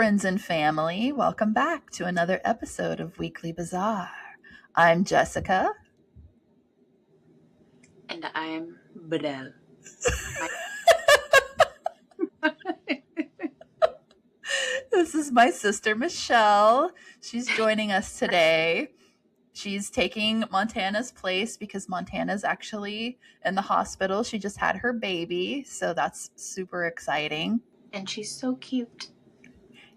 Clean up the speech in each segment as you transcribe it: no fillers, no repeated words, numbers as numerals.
friends and family. Welcome back to another episode of Weekly Bazaar. I'm Jessica. And I'm Bedell. This is my sister, Michelle. She's joining us today. She's taking Montana's place because Montana's actually in the hospital. She just had her baby, so that's super exciting. And she's so cute.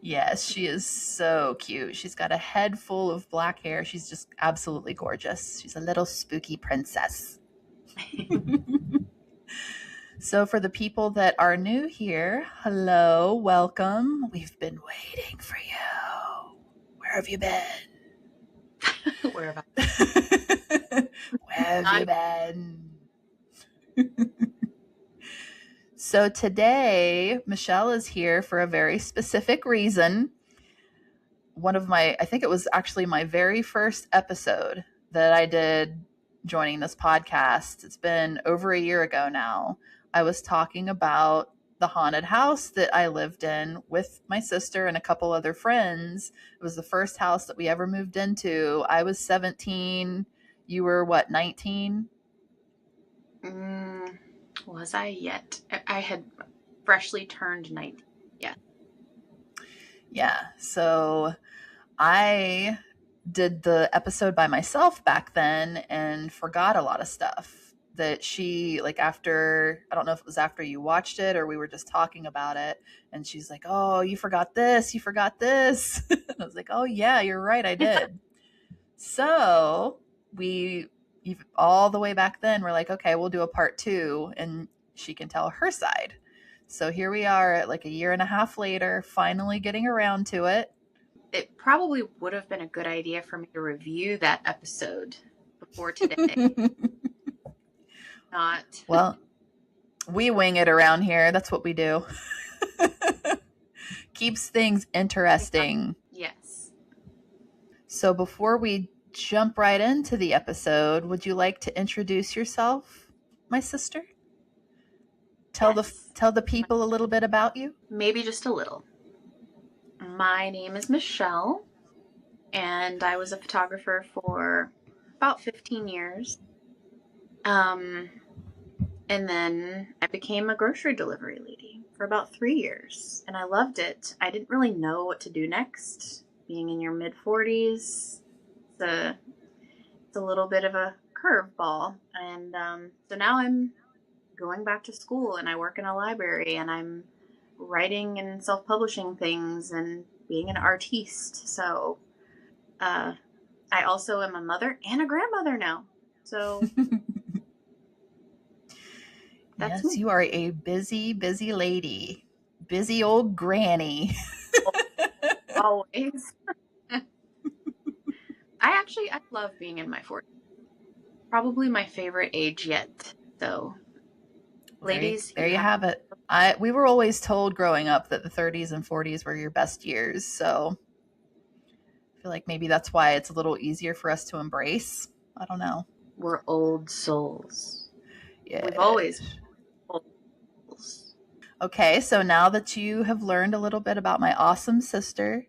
Yes, she is so cute. She's got a head full of black hair. She's just absolutely gorgeous. She's a little spooky princess. So for the people that are new here, hello, welcome. We've been waiting for you. Where have you been? Where have Where have you been? So today, Michelle is here for a very specific reason. I think it was actually my very first episode that I did joining this podcast. It's been over a year ago now. I was talking about the haunted house that I lived in with my sister and a couple other friends. It was the first house that we ever moved into. I was 17. You were what, 19? Was I yet? I had freshly turned 19. Yeah. Yeah. So I did the episode by myself back then and forgot a lot of stuff that she, like, after, I don't know if it was after you watched it or we were just talking about it, and she's like, oh, you forgot this. And I was like, oh yeah, you're right, I did. So we, all the way back then, we're like, okay, we'll do a part 2 and she can tell her side. So here we are, like a year and a half later, finally getting around to it. It probably would have been a good idea for me to review that episode before today. Not. Well, we wing it around here. That's what we do. Keeps things interesting. Yes. So before we jump right into the episode, would you like to introduce yourself, my sister? Tell the people a little bit about you. Maybe just a little. My name is Michelle, and I was a photographer for about 15 years. And then I became a grocery delivery lady for about 3 years, and I loved it. I didn't really know what to do next. Being in your mid-40s, it's a little bit of a curveball. And so now I'm going back to school, and I work in a library, and I'm writing and self-publishing things and being an artiste. So I also am a mother and a grandmother now. So yes, me. You are a busy, busy lady. Busy old granny. Always. I love being in my 40s. Probably my favorite age yet. So, ladies, there you have it. We were always told growing up that the 30s and 40s were your best years. So I feel like maybe that's why it's a little easier for us to embrace. I don't know. We're old souls. Yeah. We've always old souls. Okay, so now that you have learned a little bit about my awesome sister,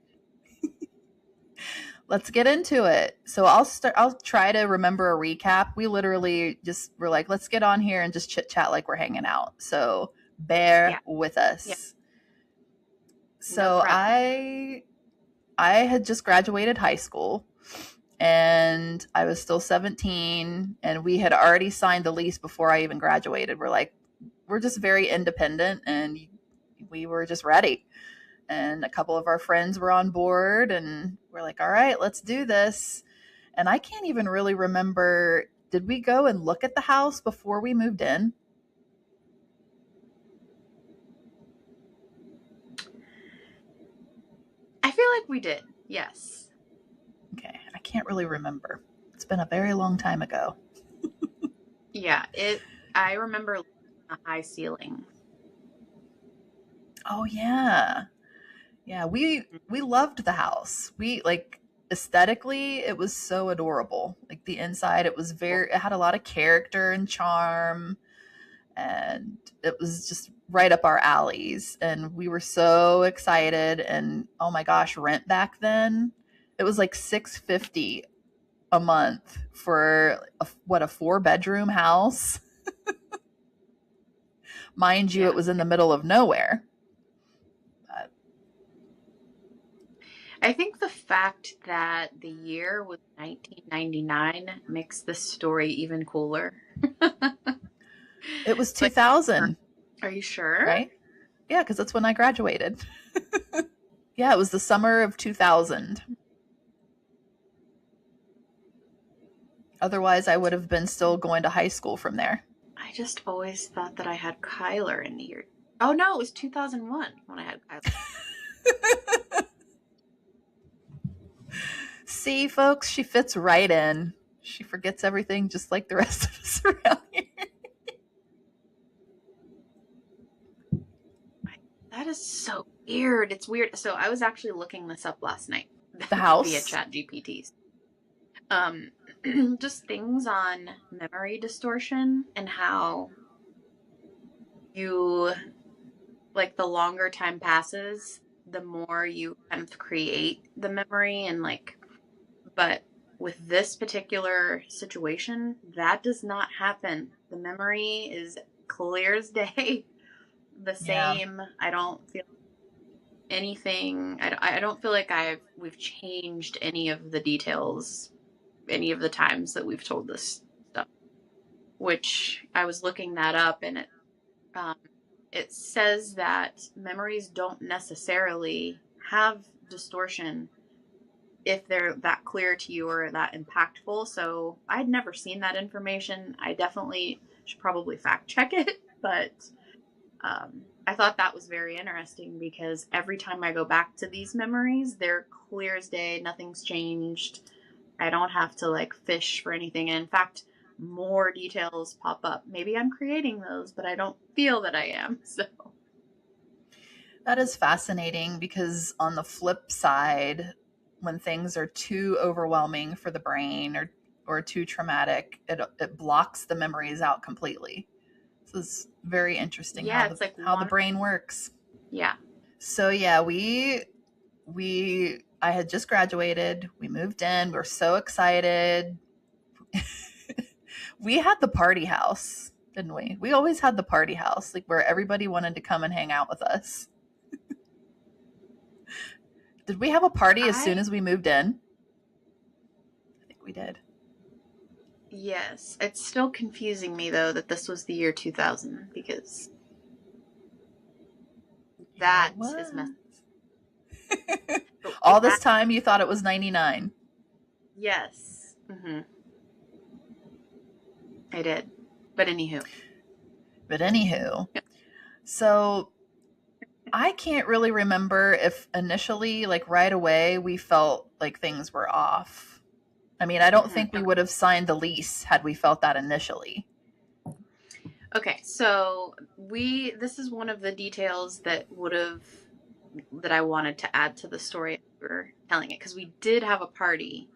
let's get into it. So I'll try to remember a recap. We literally just were like, let's get on here and just chit chat like we're hanging out. So bear with us. Yeah. So no, I had just graduated high school and I was still 17 and we had already signed the lease before I even graduated. We're just very independent and we were just ready. And a couple of our friends were on board and we're like, all right, let's do this. And I can't even really remember, did we go and look at the house before we moved in? I feel like we did, yes. Okay, I can't really remember. It's been a very long time ago. Yeah, I remember a high ceiling. Oh, yeah. Yeah, we loved the house. We, like, aesthetically, it was so adorable. Like, the inside, it had a lot of character and charm. and it was just right up our alleys, and we were so excited. And oh my gosh, rent back then, it was like $650 a month for a 4-bedroom house. Mind you, it was in the middle of nowhere. I think the fact that the year was 1999 makes this story even cooler. It was 2000. Are you sure? Right? Yeah, because that's when I graduated. Yeah, it was the summer of 2000. Otherwise, I would have been still going to high school from there. I just always thought that I had Kyler in the year. Oh no, it was 2001 when I had Kyler. See, folks, she fits right in. She forgets everything just like the rest of us around here. That is so weird. It's weird. So I was actually looking this up last night. The house? Via ChatGPT. Just things on memory distortion and how you, like, the longer time passes, the more you kind of create the memory and like, but with this particular situation, that does not happen. The memory is clear as day. The same. Yeah. I don't feel anything. I don't feel like we've changed any of the details, any of the times that we've told this stuff. Which I was looking that up, and it says that memories don't necessarily have distortion if they're that clear to you or that impactful. So I'd never seen that information. I definitely should probably fact check it, but I thought that was very interesting because every time I go back to these memories, they're clear as day. Nothing's changed. I don't have to like fish for anything. And in fact, more details pop up. Maybe I'm creating those, but I don't feel that I am. So that is fascinating because on the flip side, when things are too overwhelming for the brain or too traumatic, it blocks the memories out completely. So it's very interesting how the brain works. Yeah. So yeah, I had just graduated. We moved in. We were so excited. We had the party house, didn't we? We always had the party house, like where everybody wanted to come and hang out with us. Did we have a party as soon as we moved in? I think we did. Yes. It's still confusing me, though, that this was the year 2000, because that is messy. All this time you thought it was 99. Yes. Mm-hmm. I did. But anywho. Yep. So I can't really remember if initially, like right away, we felt like things were off. I mean, I don't think we would have signed the lease had we felt that initially. Okay, so this is one of the details that I wanted to add to the story as we were telling it, because we did have a party.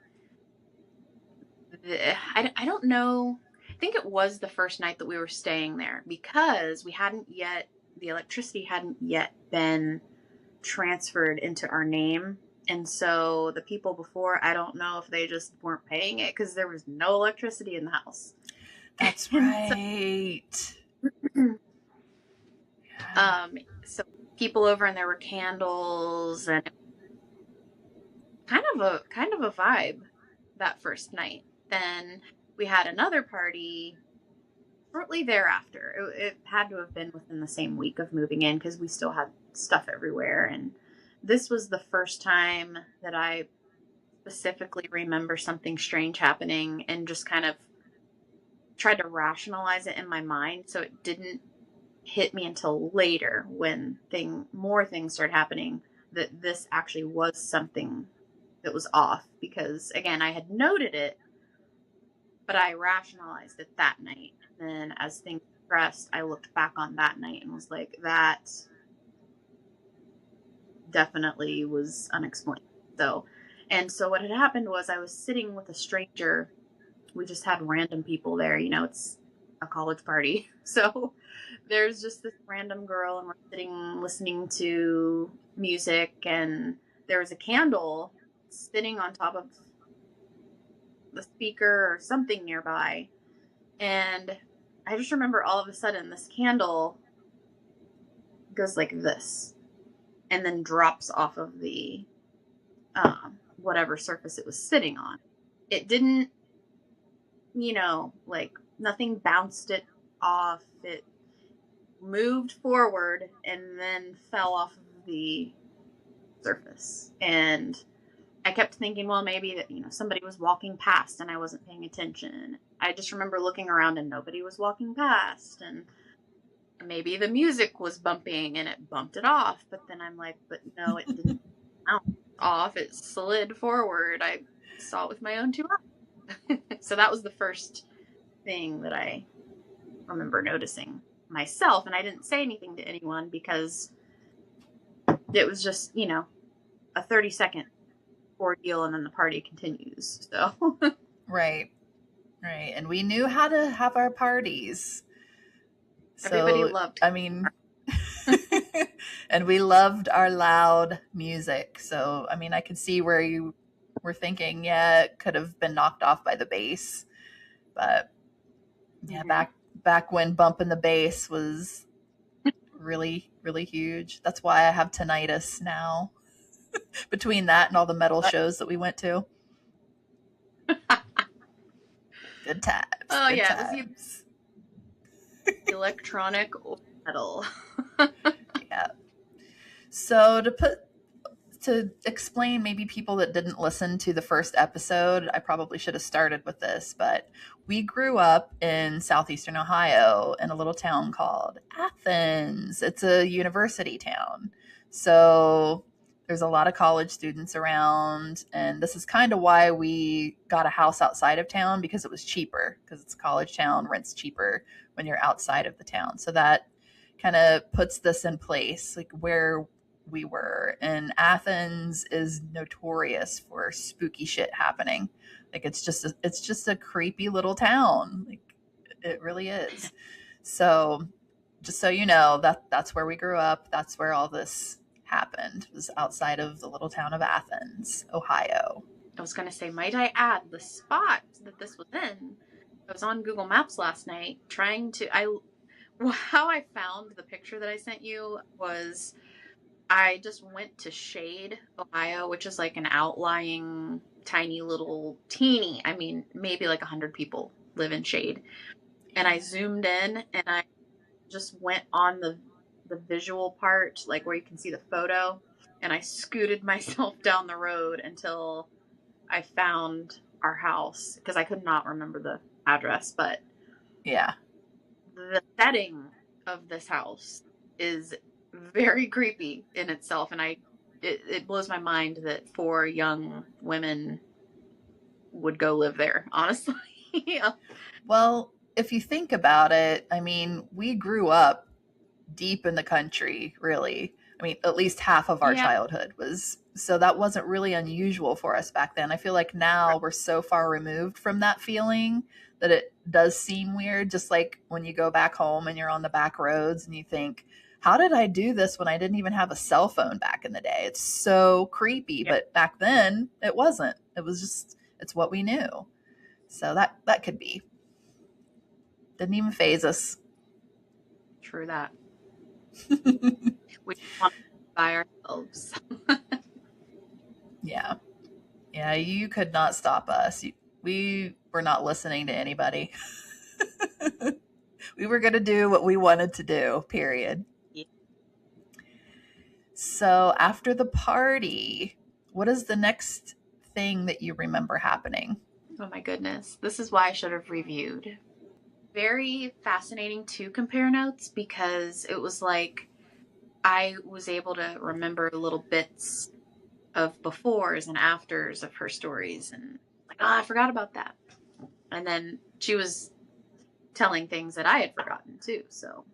I don't know. I think it was the first night that we were staying there because the electricity hadn't yet been transferred into our name. And so the people before, I don't know if they just weren't paying it because there was no electricity in the house. That's right. So people over and there were candles and kind of a vibe that first night. Then we had another party shortly thereafter. It had to have been within the same week of moving in because we still had stuff everywhere. And this was the first time that I specifically remember something strange happening and just kind of tried to rationalize it in my mind so it didn't hit me until later when more things started happening that this actually was something that was off, because again, I had noted it, but I rationalized it that night. And then as things progressed, I looked back on that night and was like, that definitely was unexplained. So what had happened was I was sitting with a stranger. We just had random people there. You know, it's a college party. So there's just this random girl, and we're sitting listening to music, and there was a candle sitting on top of the speaker or something nearby. And I just remember all of a sudden this candle goes like this and then drops off of the whatever surface it was sitting on. It didn't, like nothing bounced it off. It moved forward and then fell off of the surface. And I kept thinking, well, maybe that, somebody was walking past and I wasn't paying attention. I just remember looking around and nobody was walking past, and maybe the music was bumping and it bumped it off. But then I'm like, but no, it didn't bounce off. It slid forward. I saw it with my own two eyes. So that was the first thing that I remember noticing myself. And I didn't say anything to anyone because it was just, a 30-second ordeal, and then the party continues. So right. And we knew how to have our parties. Everybody loved. I mean, and we loved our loud music. So, I mean, I could see where you were thinking, yeah, it could have been knocked off by the bass. But yeah, back when bumping the bass was really, really huge. That's why I have tinnitus now. Between that and all the metal shows that we went to. Good times. Oh, good yeah. times. Electronic or metal. Yeah. So to explain maybe people that didn't listen to the first episode, I probably should have started with this, but we grew up in southeastern Ohio in a little town called Athens. It's a university town. So there's a lot of college students around, and this is kind of why we got a house outside of town, because it was cheaper, because it's a college town, rent's cheaper when you're outside of the town. So that kind of puts this in place, like where we were. And Athens is notorious for spooky shit happening. Like it's just a creepy little town. Like it really is. So just so you know, that's where we grew up. That's where all this happened. It was outside of the little town of Athens, Ohio. I was going to say, might I add, the spot that this was in, I was on Google Maps last night how I found the picture that I sent you was I just went to Shade, Ohio, which is like an outlying tiny little maybe like 100 people live in Shade. And I zoomed in and I just went on the visual part, like where you can see the photo, and I scooted myself down the road until I found our house, because I could not remember the address. But yeah, the setting of this house is very creepy in itself, and it blows my mind that 4 young women would go live there, honestly. Yeah. Well, if you think about it, I mean, we grew up deep in the country, really. I mean, at least half of our childhood was, so that wasn't really unusual for us back then. I feel like now we're so far removed from that feeling that it does seem weird. Just like when you go back home and you're on the back roads and you think, how did I do this when I didn't even have a cell phone back in the day? It's so creepy. Yeah. But back then it wasn't. It was just, it's what we knew. So that could be. Didn't even faze us. True that. We want to by ourselves. Yeah, you could not stop us. We were not listening to anybody. We were going to do what we wanted to do, period. Yeah. So after the party, what is the next thing that you remember happening? Oh my goodness. This is why I should have reviewed. Very fascinating to compare notes, because it was like I was able to remember little bits of befores and afters of her stories, and like, I forgot about that. And then she was telling things that I had forgotten too. So,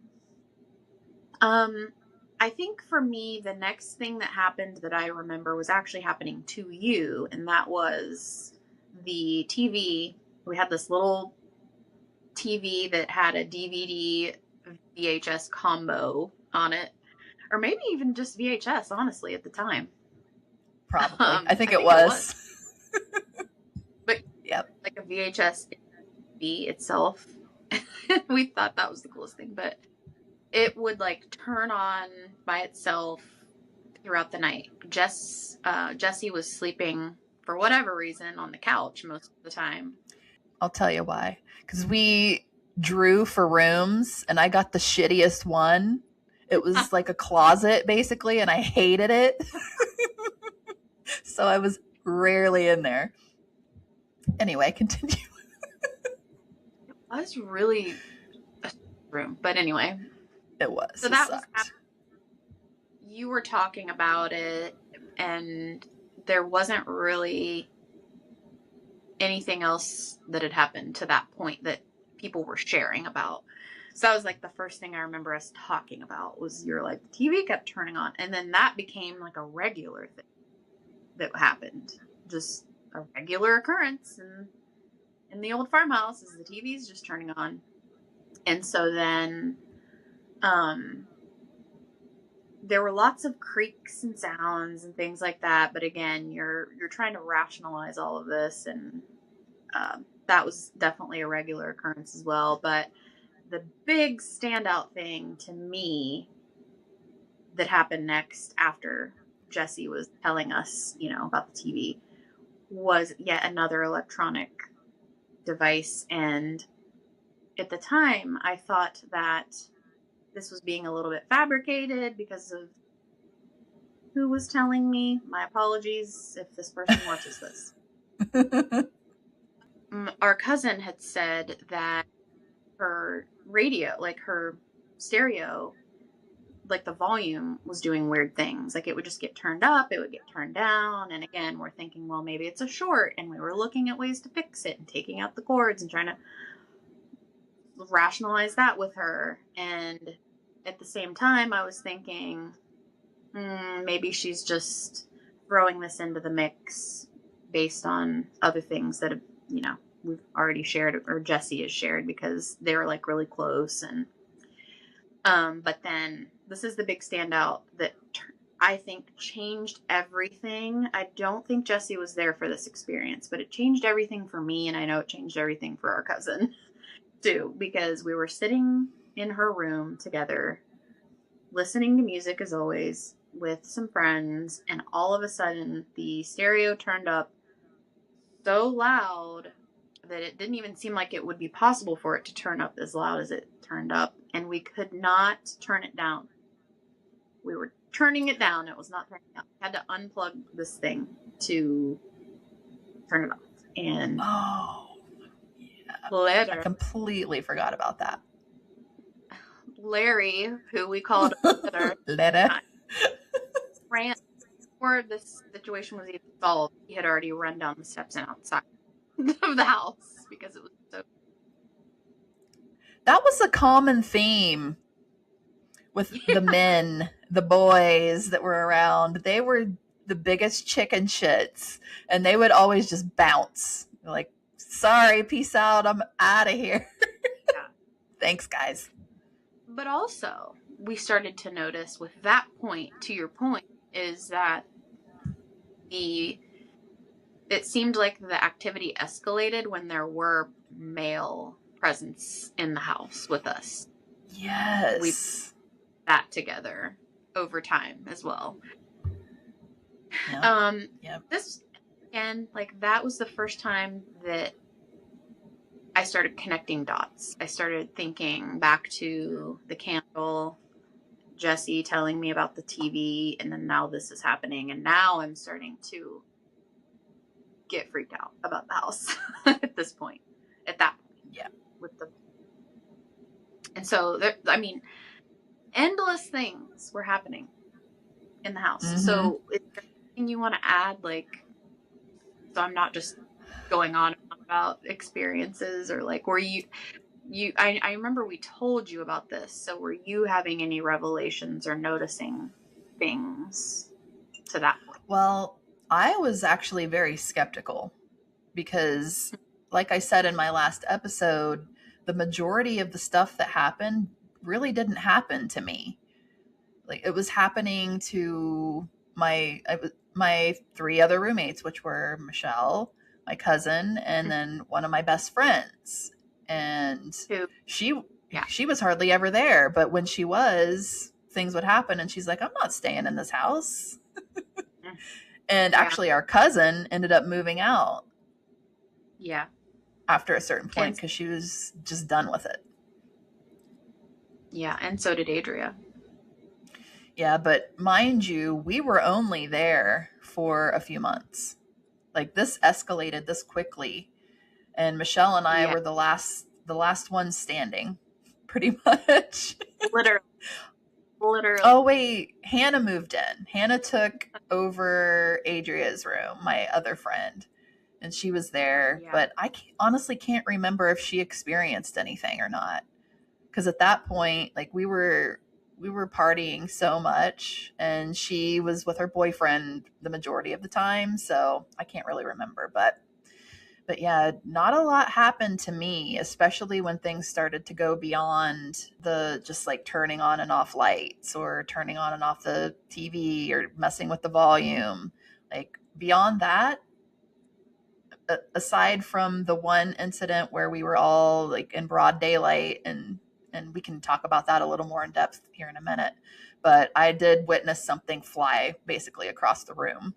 I think for me, the next thing that happened that I remember was actually happening to you, and that was the TV. We had this little TV that had a DVD VHS combo on it, or maybe even just VHS, honestly, at the time. Probably. I think I it think it was. But Yep. like a VHS TV itself, we thought that was the coolest thing. But it would like turn on by itself throughout the night. Jesse was sleeping for whatever reason on the couch most of the time. I'll tell you why. Because we drew for rooms, and I got the shittiest one. It was like a closet, basically, and I hated it. So I was rarely in there. Anyway, continue. It was really a room, but anyway. It was. So that was after you were talking about it, and there wasn't really anything else that had happened to that point that people were sharing about. So that was like the first thing I remember us talking about was you're like, the TV kept turning on. And then that became like a regular thing that happened. Just a regular occurrence in the old farmhouse is the TV's just turning on. And so then there were lots of creaks and sounds and things like that. But again, you're trying to rationalize all of this, and that was definitely a regular occurrence as well. But the big standout thing to me that happened next after Jesse was telling us, about the TV was yet another electronic device. And at the time, I thought that this was being a little bit fabricated because of who was telling me. My apologies if this person watches this. Our cousin had said that her radio, like her stereo, like the volume was doing weird things. Like it would just get turned up, it would get turned down. And again, we're thinking, well, maybe it's a short. And we were looking at ways to fix it and taking out the cords and trying to rationalize that with her. And at the same time, I was thinking, maybe she's just throwing this into the mix based on other things that have, we've already shared, or Jesse has shared, because they were like really close. And but then this is the big standout that I think changed everything. I don't think Jesse was there for this experience, but it changed everything for me, and I know it changed everything for our cousin too, because we were sitting in her room together, listening to music as always with some friends, and all of a sudden the stereo turned up so loud that it didn't even seem like it would be possible for it to turn up as loud as it turned up, and we could not turn it down. We were turning it down, it was not turning up. I had to unplug this thing to turn it off. And later, I completely forgot about that. Larry, who we called Letter, ran before this situation was even solved. He had already run down the steps and outside of the house because it was so. That was a common theme with the men, the boys that were around. They were the biggest chicken shits, and they would always just bounce. Like, sorry, peace out, I'm out of here. Yeah. Thanks, guys. But also, we started to notice with that point, to your point, is that it seemed like the activity escalated when there were male presence in the house with us. Yes. We put that together over time as well. Yep. This, again, like that was the first time that I started connecting dots. I started thinking back to the candle, Jesse telling me about the TV, and then now this is happening, and now I'm starting to get freaked out about the house at this point. At that point, yeah. And so there, I mean, endless things were happening in the house. Mm-hmm. So, is there anything you want to add, like, so I'm not just going on about experiences, or like, were you I remember we told you about this, so were you having any revelations or noticing things to that point? Well, I was actually very skeptical because, like I said in my last episode, the majority of the stuff that happened really didn't happen to me. Like, it was happening to my three other roommates, which were Michelle, my cousin, and then one of my best friends. And she was hardly ever there, but when she was, things would happen, and she's like, I'm not staying in this house. And actually, our cousin ended up moving out. Yeah. After a certain point, because she was just done with it. Yeah, and so did Adria. Yeah, but mind you, we were only there for a few months. Like, this escalated this quickly, and Michelle and I were the last ones standing, pretty much. Literally. Oh wait, Hannah moved in. Hannah took over Adria's room, my other friend, and she was there. But I honestly can't remember if she experienced anything or not, because at that point, like, we were partying so much, and she was with her boyfriend the majority of the time, so I can't really remember. But yeah, not a lot happened to me, especially when things started to go beyond the just like turning on and off lights or turning on and off the TV or messing with the volume. Like, beyond that, aside from the one incident where we were all like in broad daylight, and we can talk about that a little more in depth here in a minute, but I did witness something fly basically across the room.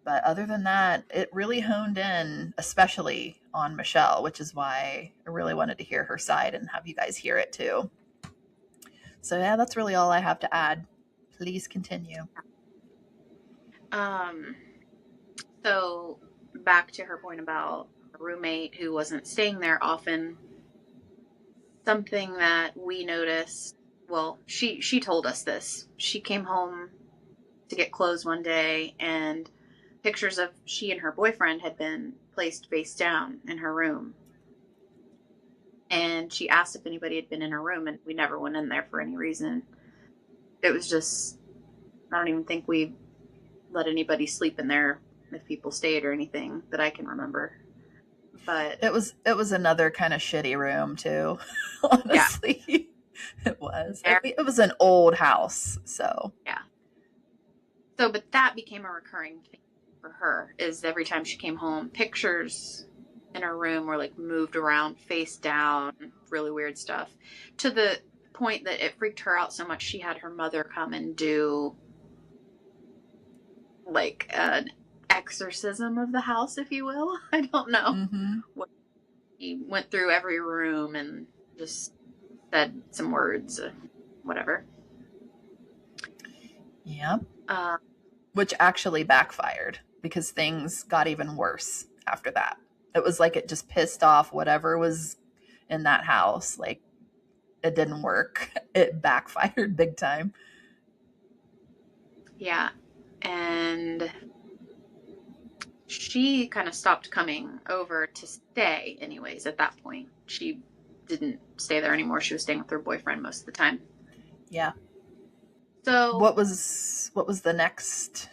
But other than that, it really honed in, especially on Michelle, which is why I really wanted to hear her side and have you guys hear it too. So yeah, that's really all I have to add. Please continue. So back to her point about a roommate who wasn't staying there often, something that we noticed, well, she told us this. She came home to get clothes one day, and pictures of she and her boyfriend had been placed face down in her room. And she asked if anybody had been in her room, and we never went in there for any reason. It was just, I don't even think we let anybody sleep in there if people stayed or anything that I can remember. But it was another kind of shitty room too. Honestly, it was. It was an old house, so yeah. So, but that became a recurring thing for her. Is every time she came home, pictures in her room were like moved around, face down, really weird stuff, to the point that it freaked her out so much she had her mother come and do like an exorcism of the house, if you will. I don't know. Mm-hmm. He went through every room and just said some words, whatever. Yep. Which actually backfired, because things got even worse after that. It was like it just pissed off whatever was in that house. Like, it didn't work. It backfired big time. Yeah. And she kind of stopped coming over to stay anyways at that point. She didn't stay there anymore. She was staying with her boyfriend most of the time. Yeah. So what was the next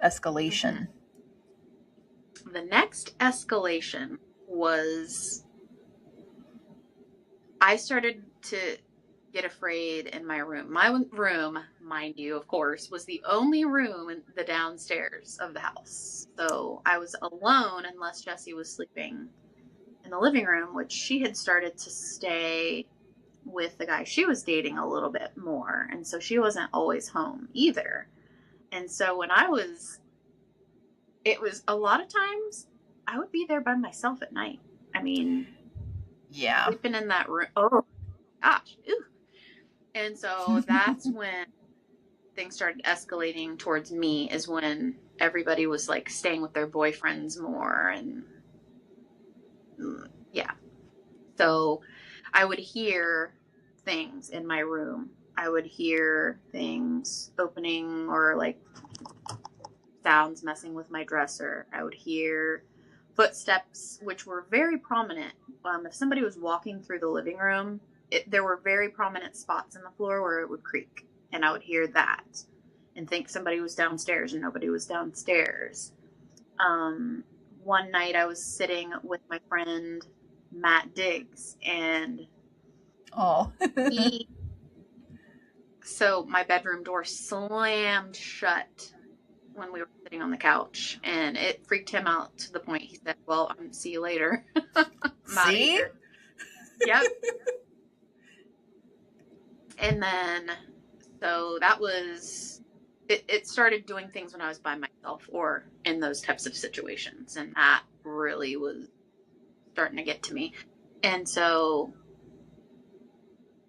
escalation? The next escalation was I started to get afraid in my room. My room, mind you, of course, was the only room in the downstairs of the house. So I was alone unless Jessie was sleeping in the living room, which she had started to stay with the guy she was dating a little bit more. And so she wasn't always home either. And so when it was a lot of times I would be there by myself at night. I mean, yeah, sleeping in that room. Oh gosh. Ew. And so that's when things started escalating towards me, is when everybody was like staying with their boyfriends more. And yeah. So I would hear things in my room. I would hear things opening, or like sounds messing with my dresser. I would hear footsteps, which were very prominent. If somebody was walking through the living room, there were very prominent spots in the floor where it would creak, and I would hear that and think somebody was downstairs, and nobody was downstairs. One night I was sitting with my friend Matt Diggs, and Oh. So my bedroom door slammed shut when we were sitting on the couch, and it freaked him out to the point he said, "Well, I'm see you later. I'm out of See? here." Yep. And then, so that was it. Started doing things when I was by myself or in those types of situations, and that really was starting to get to me. And so,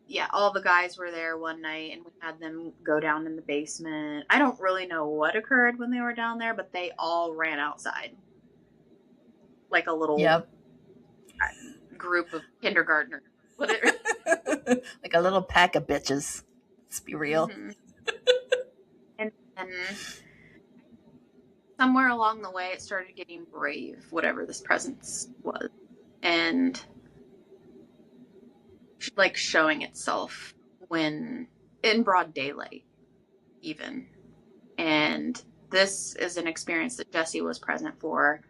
yeah, all the guys were there one night, and we had them go down in the basement. I don't really know what occurred when they were down there, but they all ran outside like a little group of kindergartners. Like a little pack of bitches. Let's be real. Mm-hmm. And then somewhere along the way, it started getting brave, whatever this presence was, and like showing itself when in broad daylight, even. And this is an experience that Jesse was present for.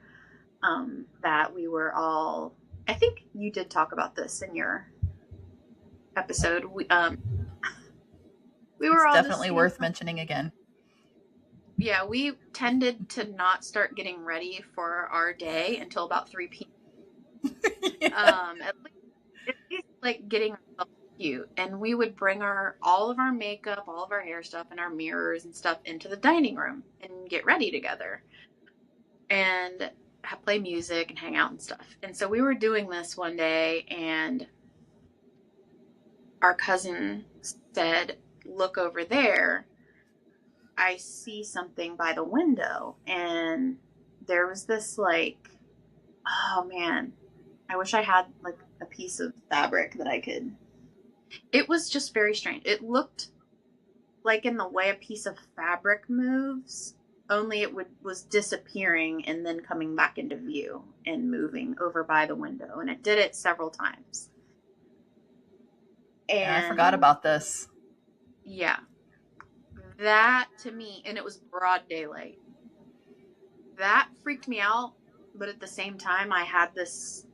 That we were all, I think you did talk about this in your episode. We were it's all definitely worth mentioning again. Yeah, we tended to not start getting ready for our day until about 3 p.m. Yeah. At least like getting ourselves cute. And we would bring all of our makeup, all of our hair stuff, and our mirrors and stuff into the dining room and get ready together. And play music and hang out and stuff. And so we were doing this one day, and our cousin said, "Look over there. I see something by the window." And there was this like, oh man, I wish I had like a piece of fabric that I could. It was just very strange. It looked like in the way a piece of fabric moves, only it was disappearing and then coming back into view and moving over by the window. And it did it several times. And yeah, I forgot about this. Yeah. That to me, and it was broad daylight. That freaked me out, but at the same time, I had this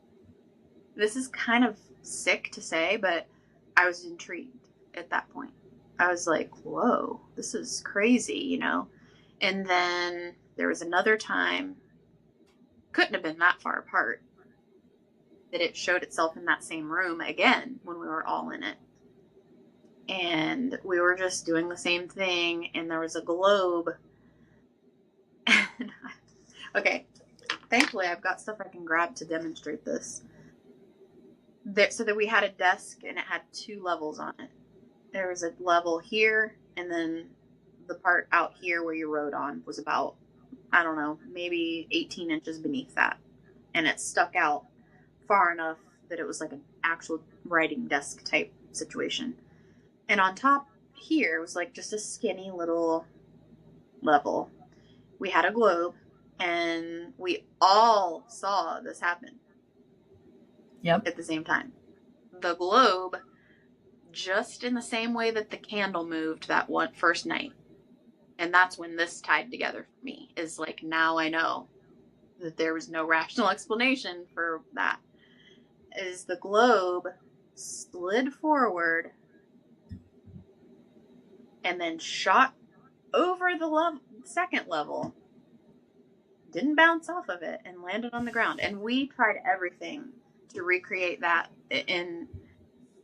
is kind of sick to say, but I was intrigued at that point. I was like, whoa, this is crazy, you know? And then there was another time, couldn't have been that far apart, that it showed itself in that same room again when we were all in it. And we were just doing the same thing, and there was a globe. Okay, thankfully I've got stuff I can grab to demonstrate this. So that we had a desk, and it had 2 levels on it. There was a level here, and then the part out here where you wrote on was about, I don't know, maybe 18 inches beneath that. And it stuck out far enough that it was like an actual writing desk type situation. And on top here was like just a skinny little level. We had a globe, and we all saw this happen. Yep. At the same time. The globe, just in the same way that the candle moved that one first night. And that's when this tied together for me, is like, now I know that there was no rational explanation for that. Is the globe slid forward and then shot over the second level, didn't bounce off of it, and landed on the ground. And we tried everything to recreate that in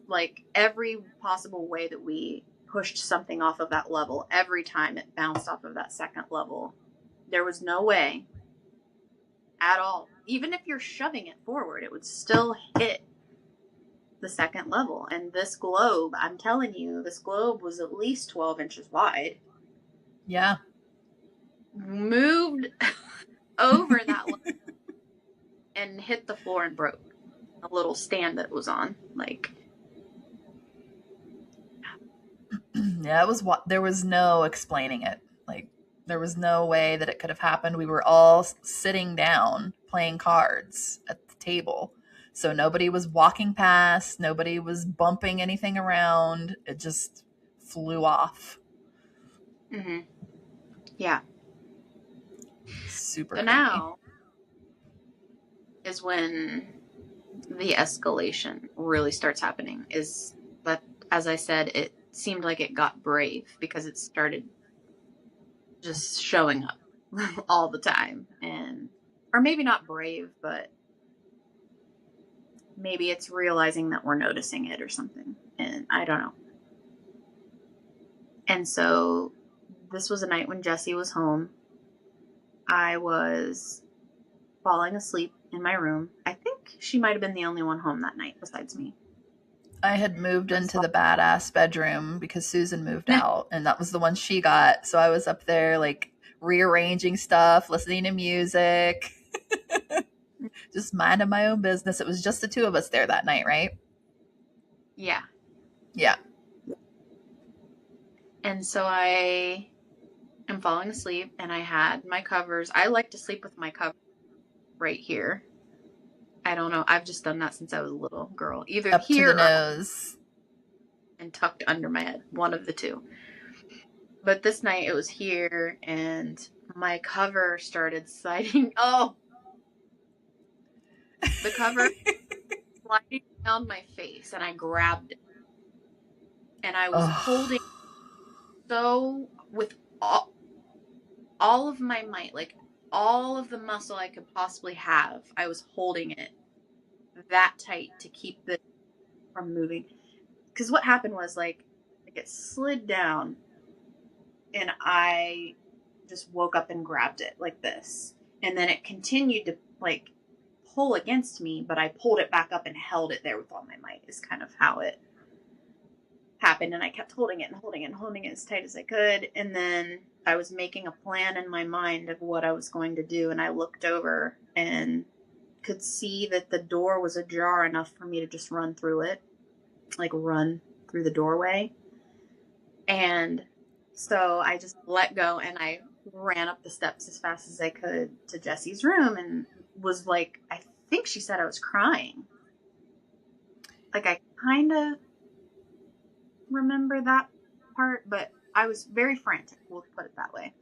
like every possible way that we pushed something off of that level. Every time it bounced off of that second level, there was no way at all. Even if you're shoving it forward, it would still hit the second level. And this globe, I'm telling you, this globe was at least 12 inches wide. Yeah. Moved over that level and hit the floor and broke a little stand that it was on. Like, yeah, there was no explaining it. Like, there was no way that it could have happened. We were all sitting down playing cards at the table. So nobody was walking past, nobody was bumping anything around. It just flew off. Mm-hmm. Yeah. Super So creepy. now is when the escalation really starts happening is that, as I said, it seemed like it got brave because it started just showing up all the time. And, or maybe not brave, but maybe it's realizing that we're noticing it or something. And I don't know. And so this was a night when Jessie was home. I was falling asleep in my room. I think she might have been the only one home that night besides me. I had moved into the badass bedroom because Susan moved out, and that was the one she got. So I was up there like rearranging stuff, listening to music, just minding my own business. It was just the two of us there that night, right? Yeah. Yeah. And so I am falling asleep, and I had my covers. I like to sleep with my cover right here. I don't know. I've just done that since I was a little girl. Either up here to the nose and tucked under my head. One of the two. But this night it was here, and my cover started sliding. Oh! The cover sliding down my face, and I grabbed it. And I was holding so with all of my might, like all of the muscle I could possibly have. I was holding it that tight to keep this from moving. Because what happened was like it slid down, and I just woke up and grabbed it like this, and then it continued to like pull against me, but I pulled it back up and held it there with all my might. Is kind of how it happened, and I kept holding it and holding it and holding it as tight as I could. And then I was making a plan in my mind of what I was going to do, and I looked over and could see that the door was ajar enough for me to just run through it, like run through the doorway. And so I just let go, and I ran up the steps as fast as I could to Jessie's room, and was like, I think she said I was crying. Like, I kind of remember that part, but I was very frantic, we'll put it that way.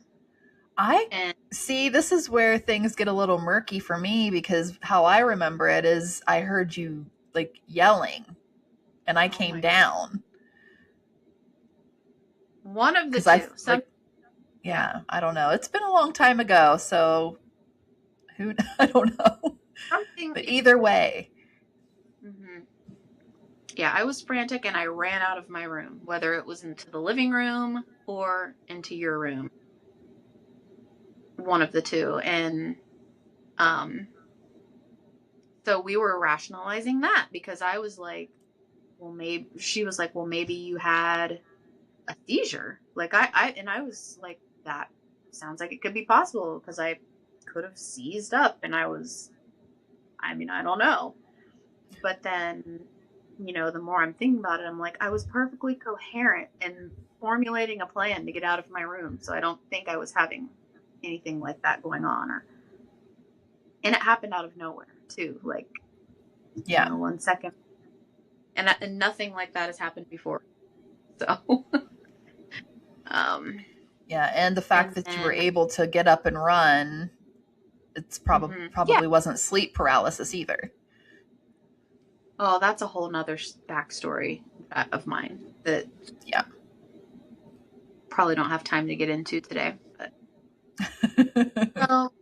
See, this is where things get a little murky for me, because how I remember it is I heard you like yelling, and I came down. One of the two. Yeah, I don't know. It's been a long time ago, so I don't know. But either way. Mm-hmm. Yeah, I was frantic, and I ran out of my room, whether it was into the living room or into your room. One of the two. And so we were rationalizing that, because I was like, well, maybe she was like, well, maybe you had a seizure. Like I was like, that sounds like it could be possible, because I could have seized up, and I don't know. But then, the more I'm thinking about it, I'm like, I was perfectly coherent in formulating a plan to get out of my room. So I don't think I was having anything like that going on. And it happened out of nowhere too. Like, 1 second. And nothing like that has happened before. So, yeah. And the fact that you were able to get up and run, it's probably wasn't sleep paralysis either. Oh, that's a whole nother backstory of mine that probably don't have time to get into today. But so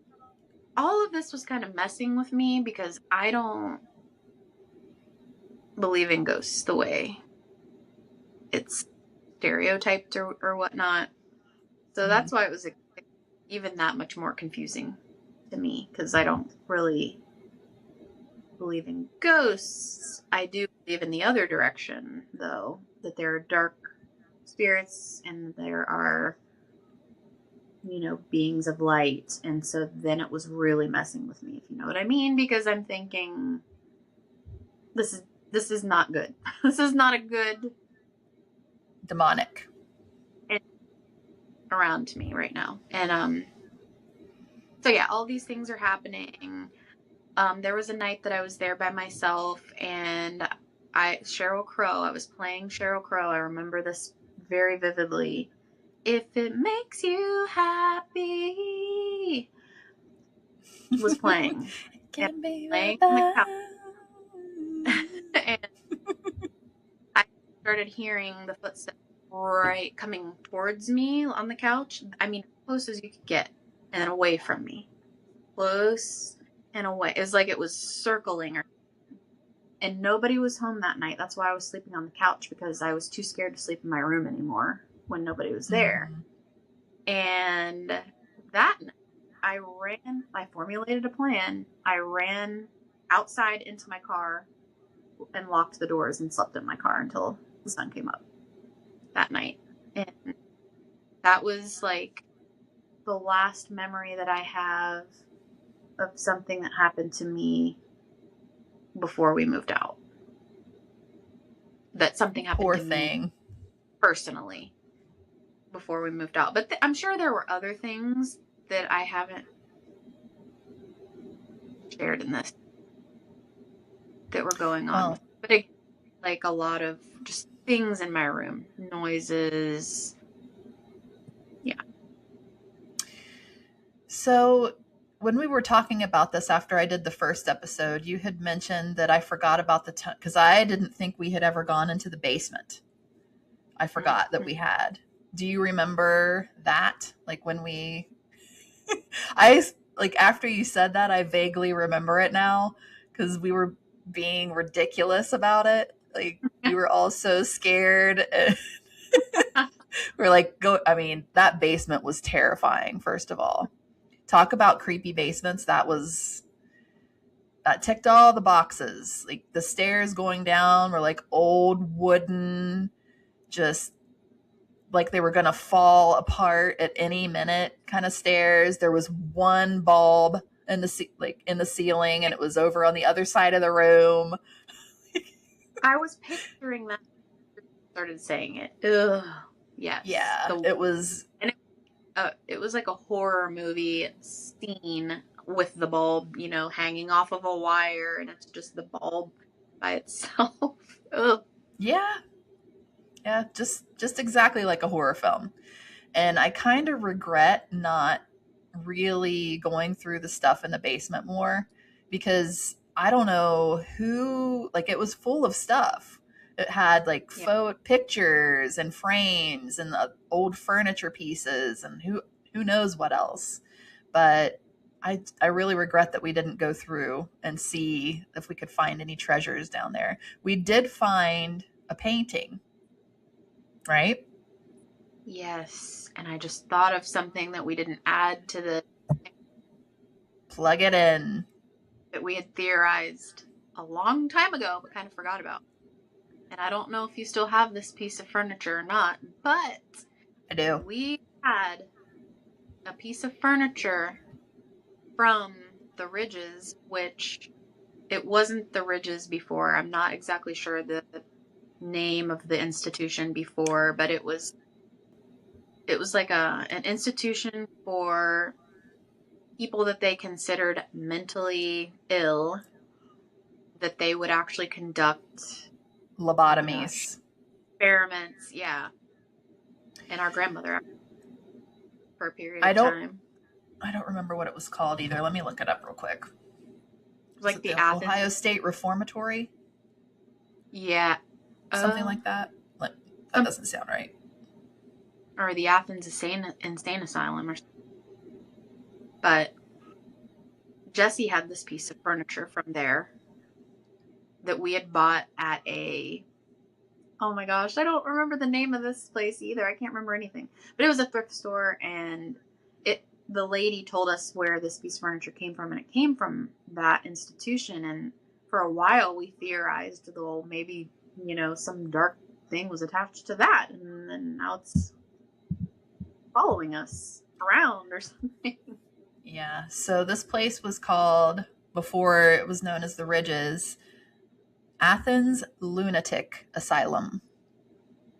all of this was kind of messing with me, because I don't believe in ghosts the way it's stereotyped or whatnot. So that's why it was even that much more confusing to me, because I don't really believe in ghosts. I do believe in the other direction, though, that there are dark spirits and there are, beings of light. And so then it was really messing with me, if you know what I mean, because I'm thinking, this is not good. This is not a good demonic around me right now. And so yeah, all these things are happening. There was a night that I was there by myself, and I was playing Sheryl Crow. I remember this very vividly. If it makes you happy was playing. It can be playing on the couch. started hearing the footsteps right coming towards me on the couch. I mean, close as you could get and away from me. Close and away. It was like it was circling her. And nobody was home that night. That's why I was sleeping on the couch, because I was too scared to sleep in my room anymore when nobody was there. And that night, I formulated a plan. I ran outside into my car and locked the doors and slept in my car until the sun came up that night. And that was like the last memory that I have of something that happened to me before we moved out. That something happened Poor to thing. me personally before we moved out. But I'm sure there were other things that I haven't shared in this that were going on. Well, but it, like a lot of just things in my room, noises. Yeah. So when we were talking about this after I did the first episode, you had mentioned that I forgot about the because I didn't think we had ever gone into the basement. I forgot that we had. Do you remember that? Like when we like after you said that, I vaguely remember it now because we were being ridiculous about it. Like we were all so scared. We're like, I mean, that basement was terrifying, first of all. Talk about creepy basements. That ticked all the boxes. Like the stairs going down were like old wooden, just like they were going to fall apart at any minute kind of stairs. There was one bulb in the ceiling, and it was over on the other side of the room. I was picturing that when I started saying it. Ugh. Yes. Yeah, it was. And it was like a horror movie scene with the bulb, hanging off of a wire, and it's just the bulb by itself. Ugh. Yeah, just exactly like a horror film. And I kind of regret not really going through the stuff in the basement more, because I don't know who, like it was full of stuff. It had like photo pictures and frames and old furniture pieces and who knows what else. But I really regret that we didn't go through and see if we could find any treasures down there. We did find a painting, right? Yes. And I just thought of something that we didn't add to the Plug it in. That we had theorized a long time ago, but kind of forgot about. And I don't know if you still have this piece of furniture or not, but I do. We had a piece of furniture from the Ridges, which it wasn't the Ridges before. I'm not exactly sure the name of the institution before, but it was like an institution for people that they considered mentally ill, that they would actually conduct lobotomies, experiments. Yeah. And our grandmother, for a period of time. I don't remember what it was called either. Let me look it up real quick. Like the Ohio State Reformatory? Yeah. Something like that. That doesn't sound right. Or the Athens Insane Asylum or something. But Jesse had this piece of furniture from there that we had bought at oh my gosh, I don't remember the name of this place either. I can't remember anything. But it was a thrift store, and the lady told us where this piece of furniture came from, and it came from that institution. And for a while we theorized, well, maybe, some dark thing was attached to that, and then now it's following us around or something. Yeah, so this place was called, before it was known as the Ridges, Athens Lunatic Asylum.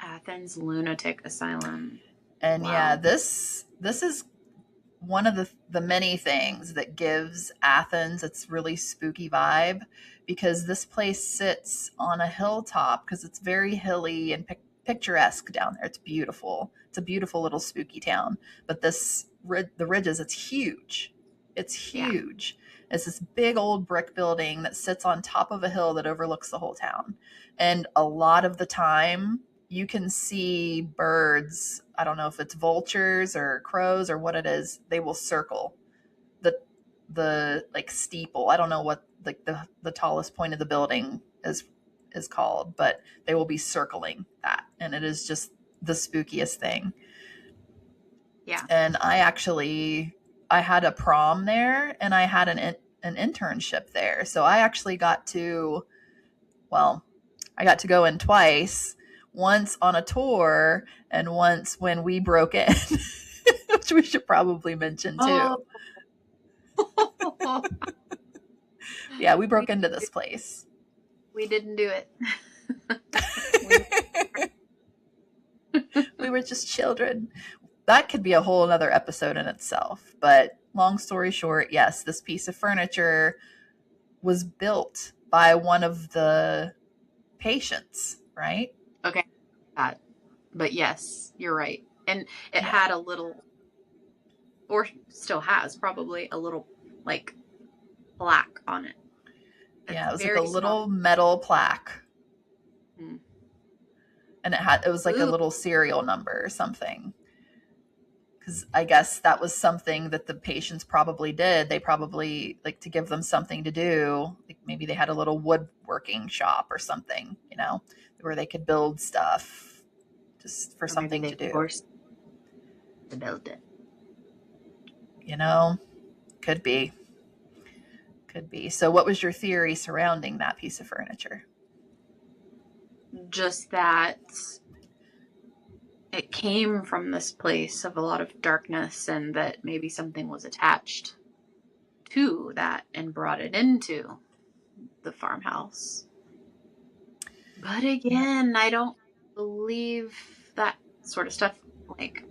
Athens Lunatic Asylum. And wow. Yeah, this is one of the many things that gives Athens its really spooky vibe, because this place sits on a hilltop, because it's very hilly and picturesque down there. It's beautiful. It's a beautiful little spooky town. But the Ridges, it's huge. It's huge. Yeah. It's this big old brick building that sits on top of a hill that overlooks the whole town. And a lot of the time, you can see birds. I don't know if it's vultures or crows or what it is. They will circle the like steeple. I don't know what like the tallest point of the building is called, but they will be circling that, and it is just the spookiest thing. Yeah. And I had a prom there, and I had an internship there, so I actually got to go in twice. Once on a tour, and once when we broke in, which we should probably mention too. Oh. Yeah, we broke into this place. We didn't do it. We were just children. That could be a whole other episode in itself. But long story short, yes, this piece of furniture was built by one of the patients, right? Okay. But yes, you're right. And it had a little, or still has probably a little, like, plaque on it. Yeah, it was like a little metal plaque. Hmm. And it was like a little serial number or something. Because I guess that was something that the patients probably did. They probably, like, to give them something to do, like maybe they had a little woodworking shop or something, where they could build stuff just for something to do. Forced to build it. Could be. So what was your theory surrounding that piece of furniture? Just that it came from this place of a lot of darkness, and that maybe something was attached to that and brought it into the farmhouse. But again, I don't believe that sort of stuff. Like,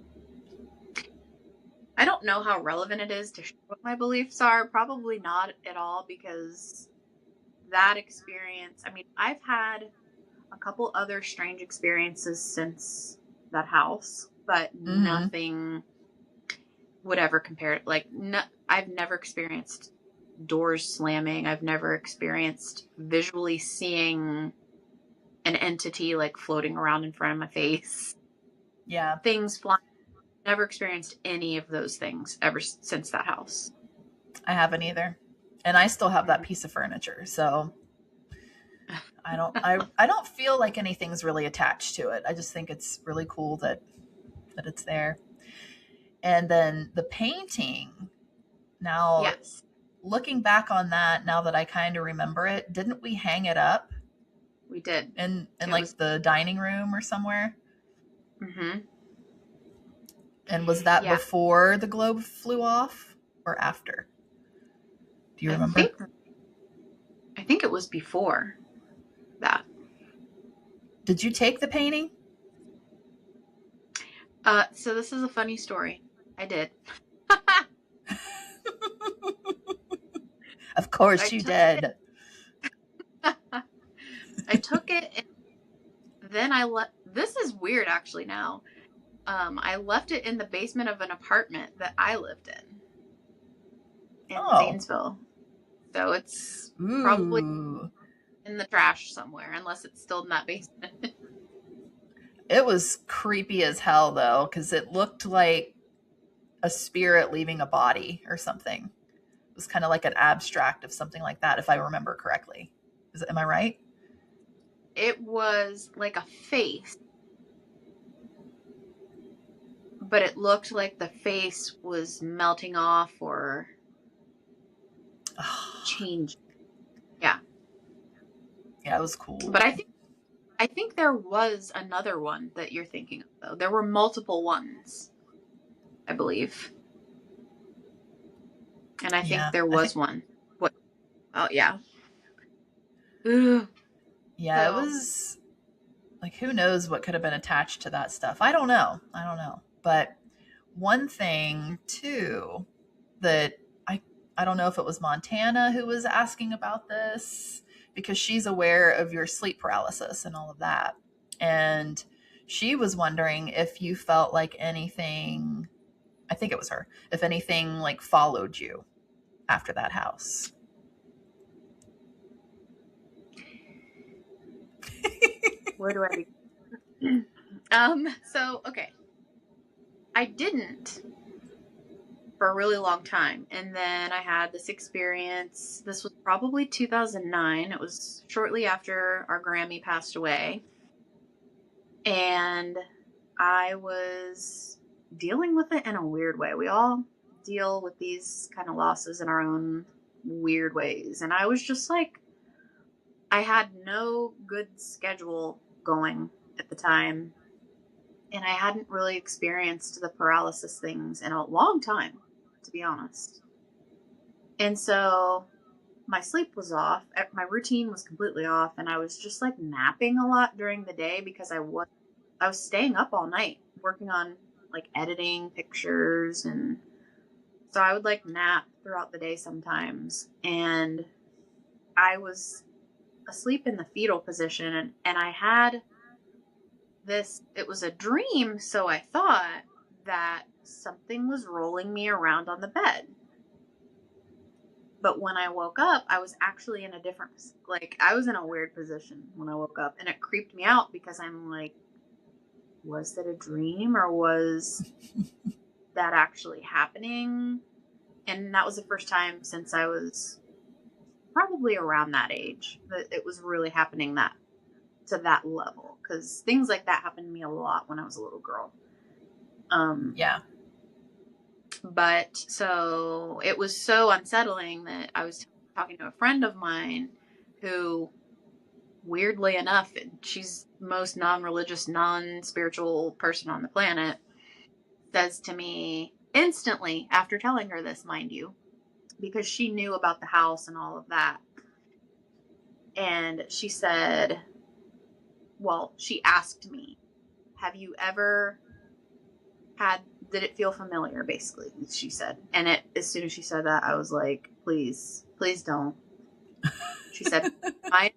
I don't know how relevant it is to show what my beliefs are. Probably not at all, because that experience, I mean, I've had a couple other strange experiences since that house, but nothing would ever compare. Like, I've never experienced doors slamming. I've never experienced visually seeing an entity like floating around in front of my face. Yeah. Things flying. Never experienced any of those things ever since that house. I haven't either. And I still have that piece of furniture, so I don't feel like anything's really attached to it. I just think it's really cool that it's there. And then the painting. Now, yes, looking back on that, now that I kind of remember it, didn't we hang it up? We did. In like the dining room or somewhere? Mm-hmm. And was that before the globe flew off or after? Do you remember? I think it was before that. Did you take the painting? So this is a funny story. I did. Of course you did. I took it, and then this is weird actually now. I left it in the basement of an apartment that I lived in Zanesville. So it's probably in the trash somewhere, unless it's still in that basement. It was creepy as hell, though, because it looked like a spirit leaving a body or something. It was kind of like an abstract of something like that, if I remember correctly. Am I right? It was like a face, but it looked like the face was melting off or changing. Yeah. Yeah, it was cool. But I think there was another one that you're thinking of, though. There were multiple ones, I believe. And I think there was one. What? Oh, yeah. Ugh. Yeah, it was like, who knows what could have been attached to that stuff. I don't know. But one thing, too, that I don't know if it was Montana who was asking about this, because she's aware of your sleep paralysis and all of that. And she was wondering if you felt like anything, I think it was her, if anything like followed you after that house? Where do I begin? So, okay. I didn't for a really long time. And then I had this experience. This was probably 2009. It was shortly after our Grammy passed away. And I was dealing with it in a weird way. We all deal with these kind of losses in our own weird ways. And I was just like, I had no good schedule going at the time. And I hadn't really experienced the paralysis things in a long time, to be honest. And so my sleep was off. My routine was completely off. And I was just like napping a lot during the day because I was staying up all night working on like editing pictures. And so I would like nap throughout the day sometimes. And I was asleep in the fetal position, and I had this, it was a dream, so I thought that something was rolling me around on the bed. But when I woke up, I was actually in a different, like, I was in a weird position when I woke up, and it creeped me out because I'm like, was that a dream, or was that actually happening? And that was the first time since I was probably around that age that it was really happening that to that level, because things like that happened to me a lot when I was a little girl. Yeah. But so it was so unsettling that I was talking to a friend of mine who, weirdly enough, she's the most non-religious, non-spiritual person on the planet, says to me instantly after telling her this, mind you, because she knew about the house and all of that. And she said, well, she asked me, have you ever did it feel familiar, basically, she said. And as soon as she said that, I was like, please don't. She said, my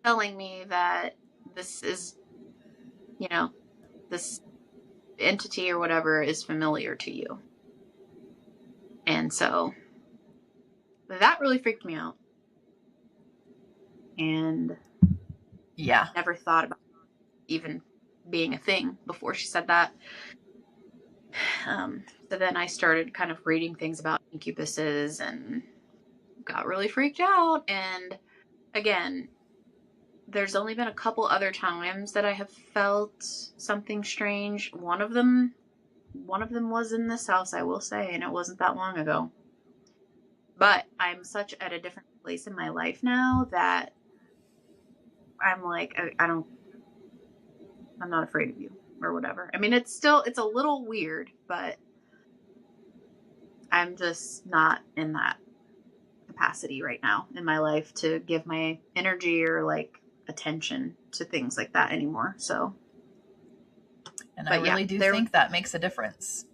telling me that this is, this entity or whatever is familiar to you. And so that really freaked me out. And yeah, never thought about even being a thing before she said that. So then I started kind of reading things about incubuses and got really freaked out. And again, there's only been a couple other times that I have felt something strange. One of them was in this house, I will say, and it wasn't that long ago. But I'm such at a different place in my life now that I'm like, I'm not afraid of you or whatever. I mean, it's a little weird, but I'm just not in that capacity right now in my life to give my energy or like attention to things like that anymore. So, and I really do think that makes a difference.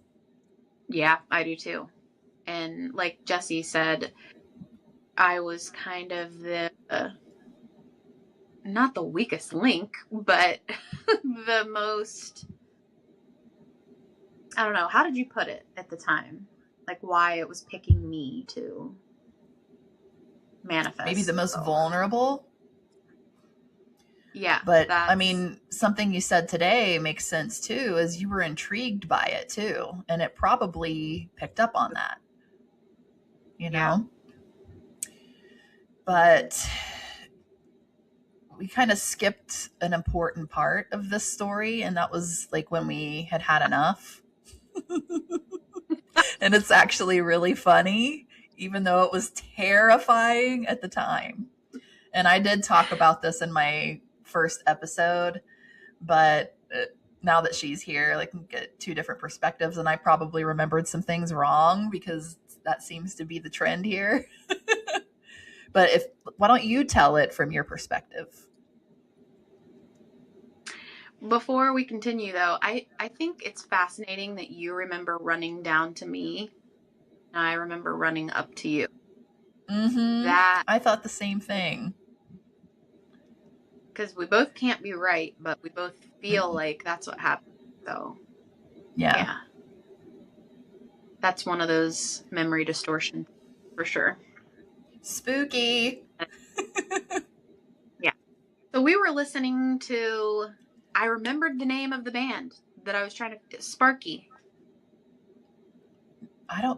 Yeah, I do too. And like Jesse said, I was kind of not the weakest link, but the most, I don't know, how did you put it at the time? Like why it was picking me to manifest. Maybe the most vulnerable. Yeah. But I mean, something you said today makes sense too, is you were intrigued by it too. And it probably picked up on that, you know? Yeah. But we kind of skipped an important part of this story. And that was like when we had enough. And it's actually really funny, even though it was terrifying at the time. And I did talk about this in my first episode, but now that she's here, like, get two different perspectives, and I probably remembered some things wrong because that seems to be the trend here. But why don't you tell it from your perspective? Before we continue, though, I think it's fascinating that you remember running down to me, and I remember running up to you. Mm-hmm. I thought the same thing. Because we both can't be right, but we both feel like that's what happened. So, yeah. That's one of those memory distortion. for sure. Spooky. Yeah. So we were listening to, I remembered the name of the band that I was trying to, Sparky.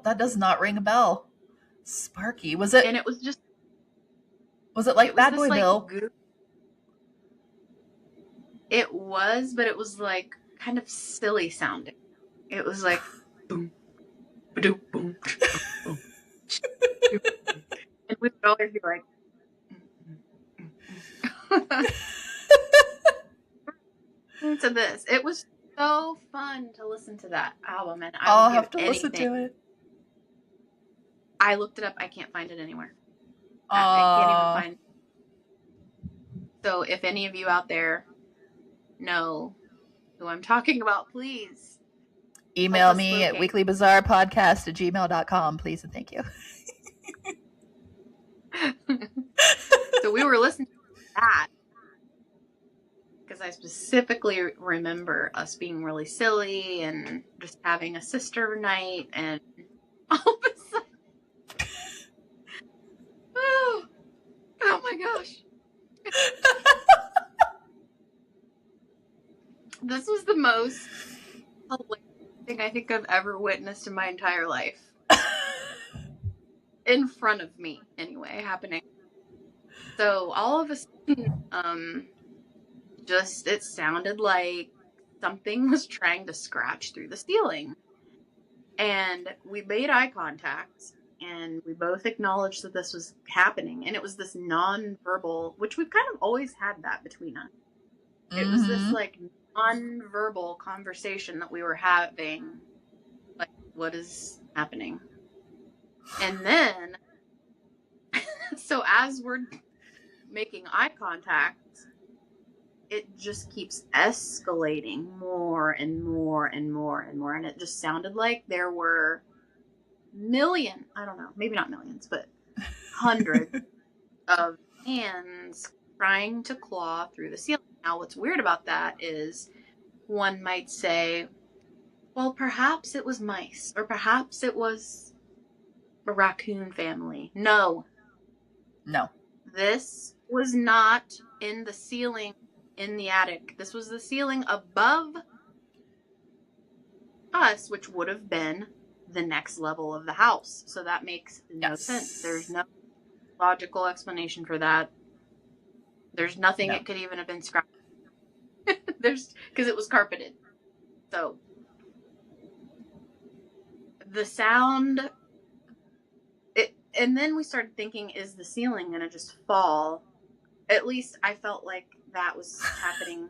That does not ring a bell. Sparky. Was it? And it was just, Was it like it was Bad this Boy like, Bill? it was, but it was like kind of silly sounding. It was like, boom, ba-doom, boom, boom. And we would always be like, to this. It was so fun to listen to that album, and I'll have to listen to it. I looked it up. I can't find it anywhere. I can't even find it. So if any of you out there know who I'm talking about, please email me at weeklybazaarpodcast@gmail.com, please and thank you. So we were listening to that because I specifically remember us being really silly and just having a sister night, and all of a sudden, oh my gosh. This was the most hilarious thing I think I've ever witnessed in my entire life. In front of me, anyway, happening. So all of a sudden, it sounded like something was trying to scratch through the ceiling. And we made eye contact, and we both acknowledged that this was happening. And it was this non-verbal, which we've kind of always had that between us. It was this like non-verbal conversation that we were having, like, what is happening? And then, so as we're making eye contact, it just keeps escalating more and more and more and more. And it just sounded like there were I don't know, maybe not millions, but hundreds of hands trying to claw through the ceiling. Now, what's weird about that is one might say, well, perhaps it was mice, or perhaps it was a raccoon family. No. This was not in the ceiling in the attic. This was the ceiling above us, which would have been the next level of the house. So that makes no sense. There's no logical explanation for that. There's nothing it could even have been scratched. Because it was carpeted. So the sound, and then we started thinking, is the ceiling going to just fall? At least I felt like that was happening.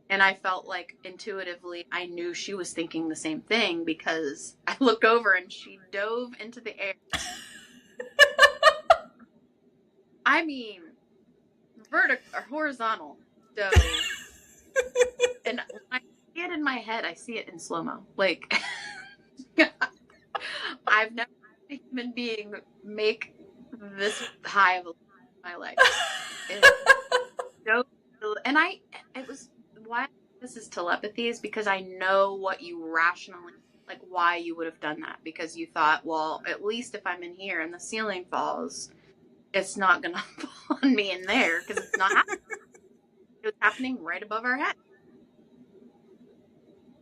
And I felt like intuitively I knew she was thinking the same thing, because I look over and she dove into the air. I mean, vertical or horizontal dove. And when I see it in my head, I see it in slow-mo. Like, I've never seen a human being make this high of a leap in my life. And it was, why this is telepathy is because I know what you rationally, like, why you would have done that. Because you thought, well, at least if I'm in here and the ceiling falls, it's not going to fall on me in there, because it's not happening. It was happening right above our head.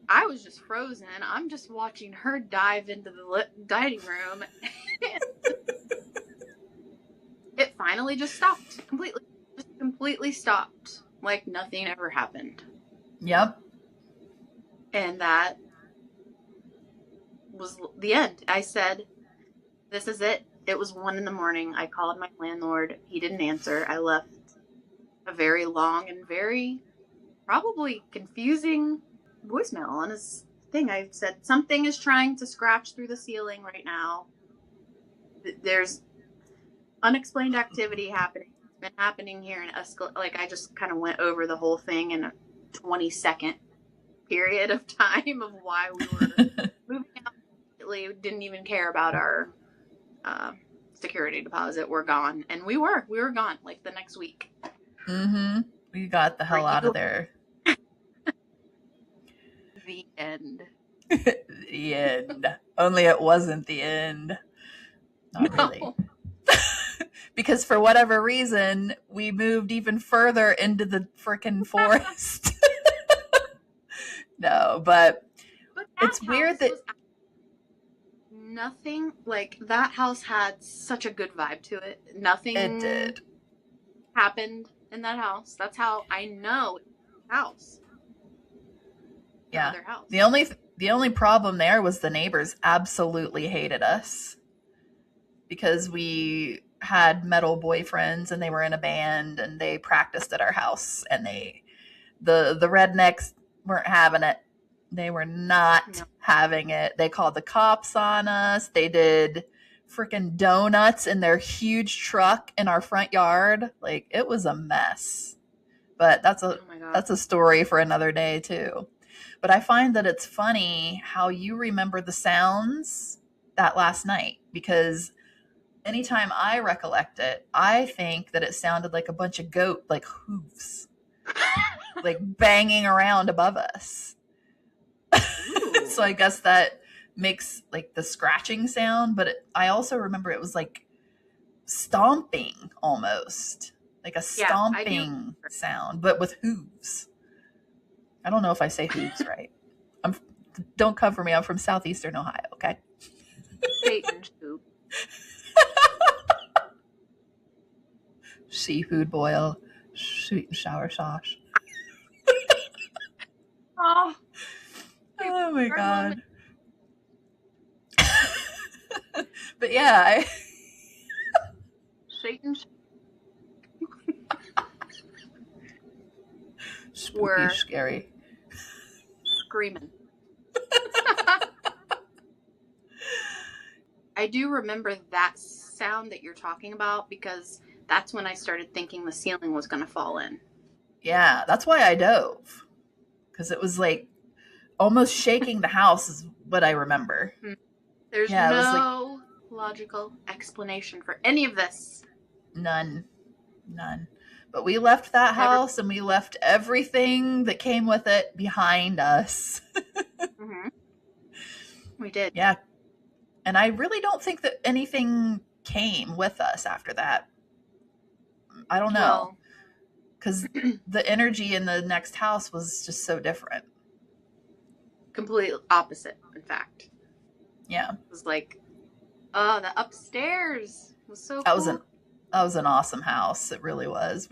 I was just frozen. I'm just watching her dive into the dining room. It finally just stopped completely. Just completely stopped. Like nothing ever happened. Yep. And that was the end. I said, this is it. It was 1 a.m. I called my landlord. He didn't answer. I left a very long and very probably confusing voicemail on his thing. I said, something is trying to scratch through the ceiling right now. There's unexplained activity happening. It's been happening here, and like, I just kind of went over the whole thing in a 20-second period of time of why we were moving out. We didn't even care about our security deposit. We're gone. And we were gone like the next week. We got the hell out of there. The end. The end. Only it wasn't the end. Not really. Because for whatever reason, we moved even further into the freaking forest. No, but it's weird that nothing, like, that house had such a good vibe to it. Nothing it did happened in that house. That's how I know it's a house. Yeah. Other house. The only problem there was the neighbors absolutely hated us because we had metal boyfriends and they were in a band and they practiced at our house, and the rednecks weren't having it. They were not having it. They called the cops on us. They did freaking donuts in their huge truck in our front yard. Like, it was a mess. But that's a story for another day too. But I find that it's funny how you remember the sounds that last night, because anytime I recollect it, I think that it sounded like a bunch of goat, like hooves, like banging around above us. So I guess that makes like the scratching sound, but I also remember it was like stomping almost, like a stomping sound, but with hooves. I don't know if I say hooves right. Don't cover me. I'm from southeastern Ohio, okay? Satan's hoop. Seafood boil, sweet and sour sauce. Oh my God. But yeah, Satan's spooky, scary. Screaming. I do remember that sound that you're talking about because that's when I started thinking the ceiling was going to fall in. Yeah, that's why I dove. Because it was like almost shaking the house is what I remember. There's no logical explanation for any of this. None. But we left that house and we left everything that came with it behind us. Mm-hmm. We did. Yeah. And I really don't think that anything came with us after that. I don't know. Because the energy in the next house was just so different. Completely opposite, in fact. Yeah. It was like, the upstairs was so cool. That was an awesome house. It really was.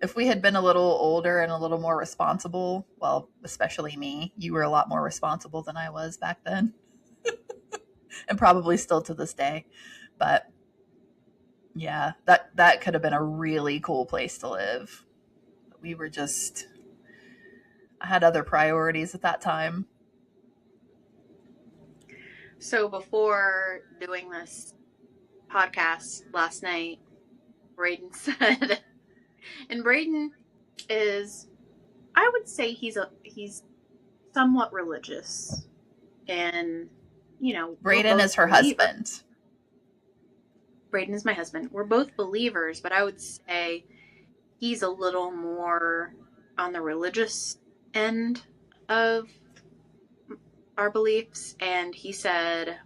If we had been a little older and a little more responsible, well, especially me, you were a lot more responsible than I was back then. And probably still to this day. But yeah, that could have been a really cool place to live. But I had other priorities at that time. So before doing this podcast last night, Braden said, and Braden is, I would say he's somewhat religious, and Braden is her husband. Braden is my husband. We're both believers, but I would say he's a little more on the religious end of our beliefs, and he said,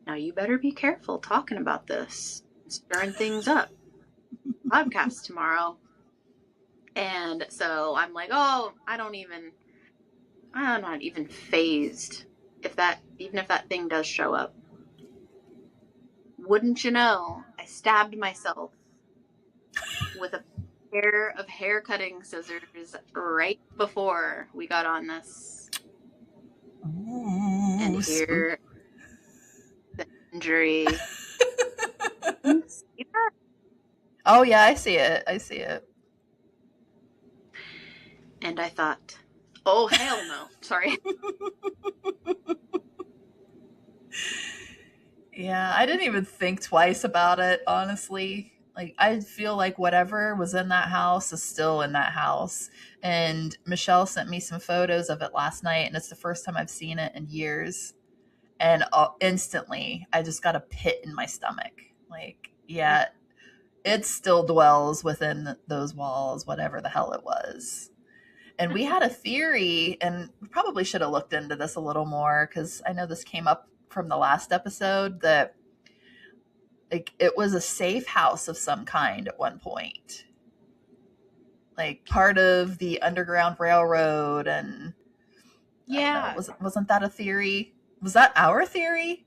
now you better be careful talking about this, stirring things up. Podcast tomorrow. And so I'm like, oh, I'm not even phased even if that thing does show up. Wouldn't you know, I stabbed myself with a pair of hair cutting scissors right before we got on this. Ooh, and here the injury. You see that? Oh yeah, I see it. And I thought, oh hell no. Sorry. Yeah, I didn't even think twice about it, honestly. Like, I feel like whatever was in that house is still in that house. And Michelle sent me some photos of it last night, and it's the first time I've seen it in years. And instantly, I just got a pit in my stomach. Like, yeah, it still dwells within those walls, whatever the hell it was. And we had a theory, and we probably should have looked into this a little more, because I know this came up from the last episode, that Like, it was a safe house of some kind at one point. Like, part of the Underground Railroad, and I don't know, Yeah. wasn't that a theory? Was that our theory?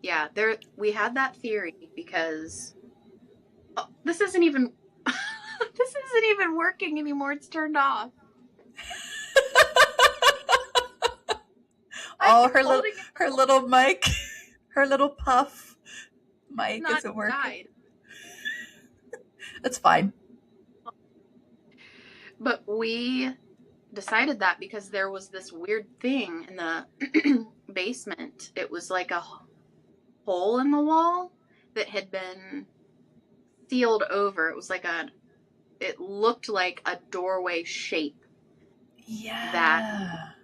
Yeah, we had that theory because this isn't even this isn't even working anymore. It's turned off. Oh, her little mic, her little puff mic isn't working. Died. It's fine. But we decided that because there was this weird thing in the basement. It was like a hole in the wall that had been sealed over. It looked like a doorway shape. Yeah. That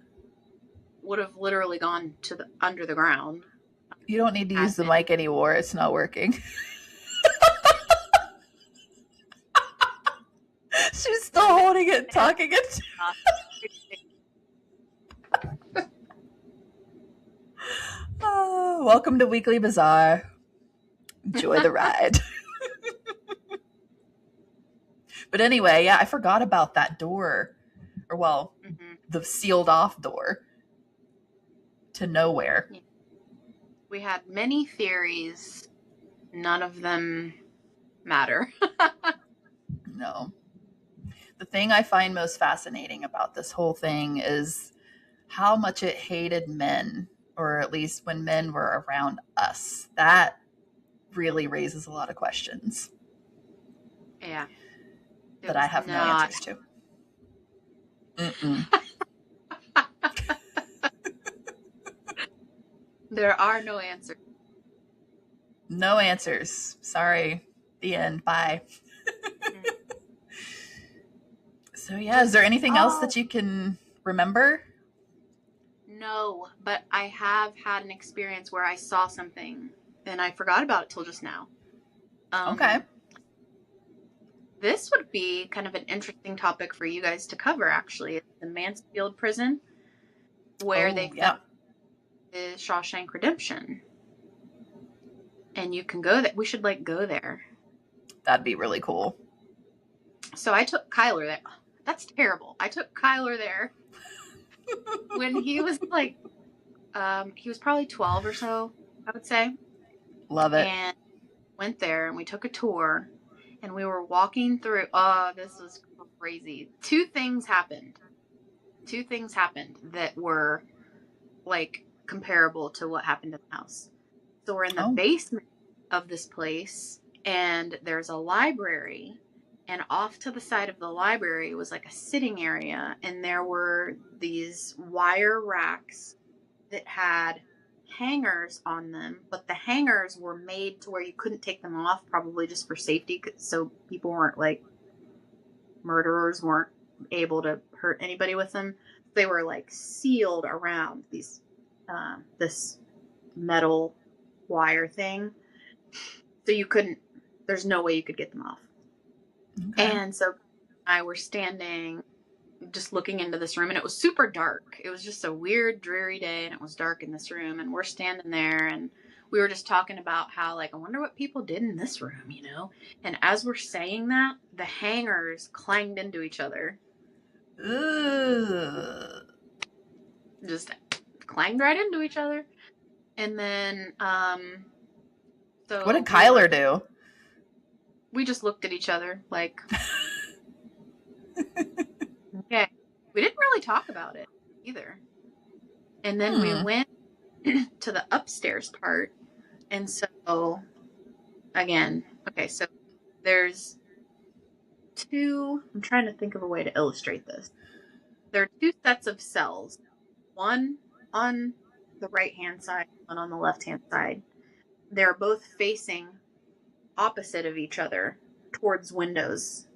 would have literally gone to under the ground. You don't need to use the mic anymore. It's not working. She's still holding it, talking it. Oh, welcome to Weekly Bazaar. Enjoy the ride. But anyway, yeah, I forgot about that door. Or, well, the sealed off door to nowhere. We had many theories. None of them matter. No. The thing I find most fascinating about this whole thing is how much it hated men, or at least when men were around us. That really raises a lot of questions. Yeah. That I have no answers to. There are no answers. No answers. Sorry. The end. Bye. So yeah, is there anything else that you can remember? No, but I have had an experience where I saw something and I forgot about it till just now. Okay. This would be kind of an interesting topic for you guys to cover, actually. It's the Mansfield prison, where they found the Shawshank Redemption. And you can go there. We should go there. That'd be really cool. So I took Kyler there. That's terrible. I took Kyler there when he was he was probably 12 or so, I would say. Love it. And went there and we took a tour and we were walking through. Oh, this was crazy. Two things happened that were comparable to what happened in the house. So we're in the basement of this place and there's a library, and off to the side of the library was a sitting area, and there were these wire racks that had hangers on them, but the hangers were made to where you couldn't take them off, probably just for safety, so people weren't murderers weren't able to hurt anybody with them. They were sealed around these this metal wire thing, so there's no way you could get them off. Okay. And so I were standing just looking into this room, and it was super dark. It was just a weird, dreary day, and it was dark in this room, and we're standing there, and we were just talking about how, I wonder what people did in this room, And as we're saying that, the hangers clanged into each other. Ugh. Just clanged right into each other. And then, so... What did Kyler do? We just looked at each other, okay. We didn't really talk about it either. And then we went to the upstairs part. And so, again, okay, so there's I'm trying to think of a way to illustrate this. There are two sets of cells. One on the right-hand side, one on the left-hand side. They're both facing opposite of each other towards windows,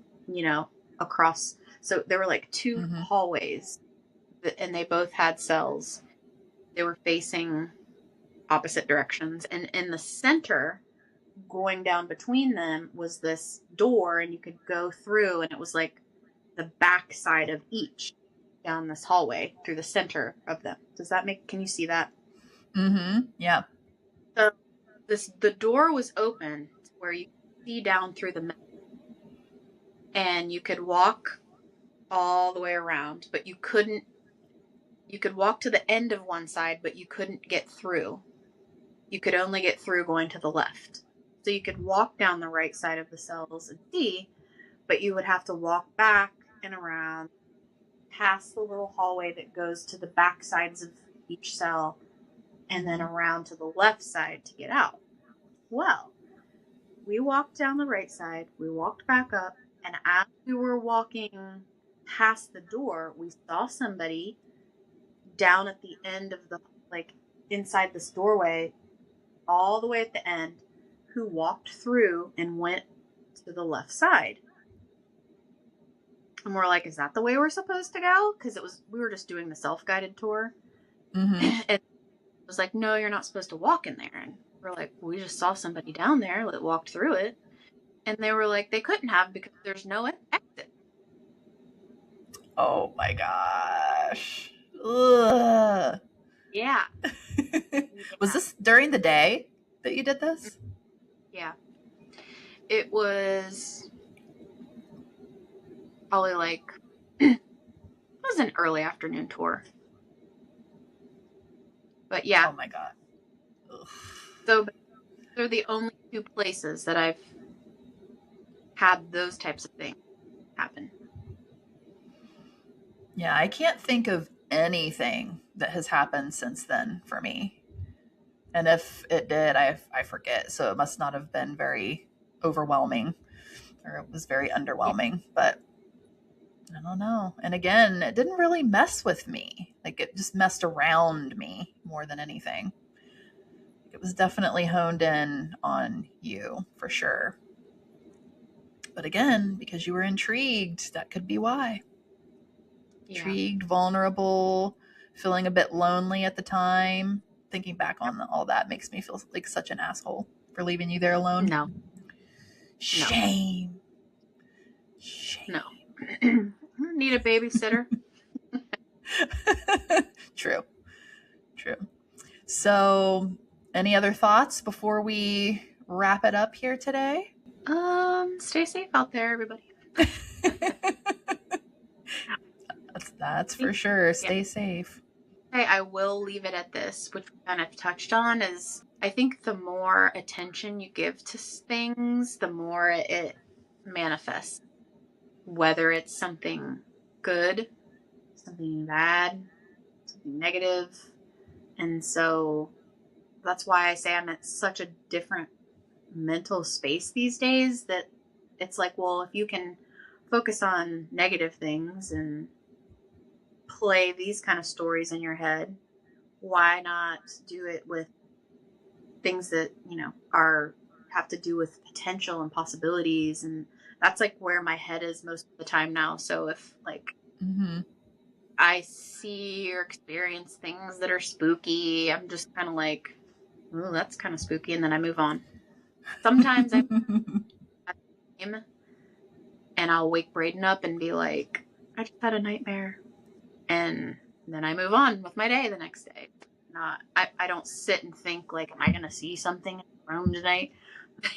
across. So there were two hallways, and they both had cells. They were facing opposite directions, and in the center, going down between them, was this door, and you could go through, and it was the back side of each down this hallway through the center of them. Can you see that? Yeah. So the door was open where you could see down through the metal, and you could walk all the way around, but you could walk to the end of one side, but you couldn't get through. You could only get through going to the left. So you could walk down the right side of the cells and see, but you would have to walk back and around past the little hallway that goes to the back sides of each cell and then around to the left side to get out. Well, we walked down the right side, we walked back up, and as we were walking past the door, we saw somebody down at the end of the, like, inside this doorway, all the way at the end, who walked through and went to the left side. And we're like, is that the way we're supposed to go? Because we were just doing the self-guided tour. Mm-hmm. And it was like, no, you're not supposed to walk in there. And we're like, we just saw somebody down there that walked through it. And they were like, they couldn't have because there's no exit. Oh my gosh. Ugh. Yeah. Was this during the day that you did this? Yeah. It was probably like, it was an early afternoon tour. But yeah. Oh my God. Ugh. So they're the only two places that I've had those types of things happen. Yeah, I can't think of anything that has happened since then for me. And if it did, I forget. So it must not have been very overwhelming, or it was very underwhelming. But I don't know. And again, it didn't really mess with me. Like, it just messed around me more than anything. It was definitely honed in on you, for sure. But again, because you were intrigued, that could be why. Yeah. Intrigued, vulnerable, feeling a bit lonely at the time. Thinking back on all that makes me feel like such an asshole for leaving you there alone. No. Shame. Shame. No. Need a babysitter. True. So, any other thoughts before we wrap it up here today? Stay safe out there, everybody. That's for sure. Stay safe. I will leave it at this, which we kind of touched on, is I think the more attention you give to things, the more it manifests. Whether it's something good, something bad, something negative. And so that's why I say I'm at such a different mental space these days, that it's like, well, if you can focus on negative things and play these kind of stories in your head, why not do it with things that, have to do with potential and possibilities? And that's like where my head is most of the time now. So if I see or experience things that are spooky, I'm just kind of like, oh, that's kind of spooky, and then I move on. Sometimes I and I'll wake Braden up and be like, I just had a nightmare, and then I move on with my day the next day. I don't sit and think like, am I gonna see something in the room tonight?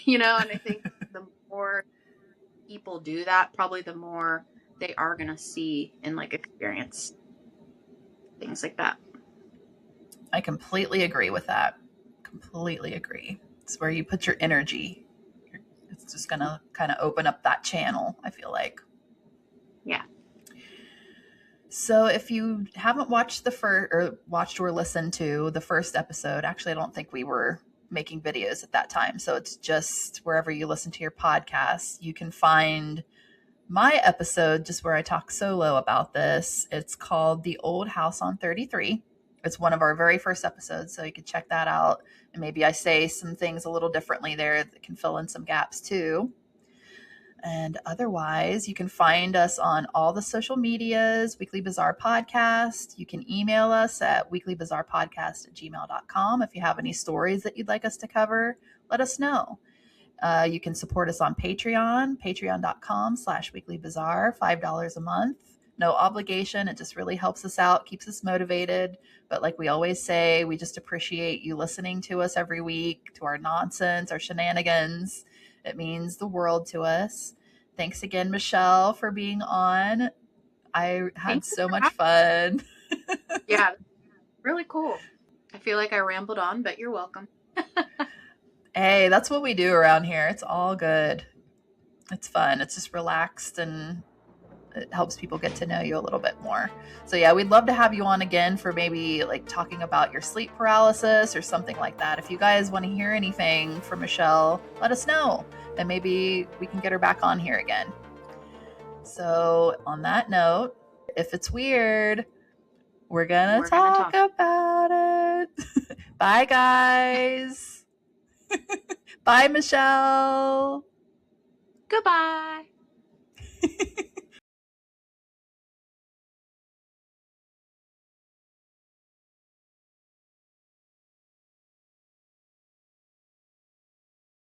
And I think the more people do that, probably the more they are gonna see and like experience things like that. I completely agree with that. Completely agree. It's where you put your energy. It's just gonna kind of open up that channel, I feel like. Yeah. So if you haven't watched watched or listened to the first episode, actually, I don't think we were making videos at that time. So it's just wherever you listen to your podcasts, you can find my episode just where I talk solo about this. It's called The Old House on 33. It's one of our very first episodes, so you can check that out. And maybe I say some things a little differently there that can fill in some gaps too. And otherwise, you can find us on all the social medias, Weekly Bazaar Podcast. You can email us at weeklybazaarpodcast@gmail.com. If you have any stories that you'd like us to cover, let us know. You can support us on Patreon, patreon.com/weeklybazaar, $5 a month. No obligation. It just really helps us out, keeps us motivated. But like we always say, we just appreciate you listening to us every week, to our nonsense, our shenanigans. It means the world to us. Thanks again, Michelle, for being on. I had Thank you so for much having fun. me. Yeah, really cool. I feel like I rambled on, but you're welcome. Hey, that's what we do around here. It's all good. It's fun. It's just relaxed and it helps people get to know you a little bit more. So yeah, we'd love to have you on again for maybe like talking about your sleep paralysis or something like that. If you guys want to hear anything from Michelle, let us know and maybe we can get her back on here again. So on that note, if it's weird, we're gonna talk about it. Bye guys. Bye Michelle. Goodbye.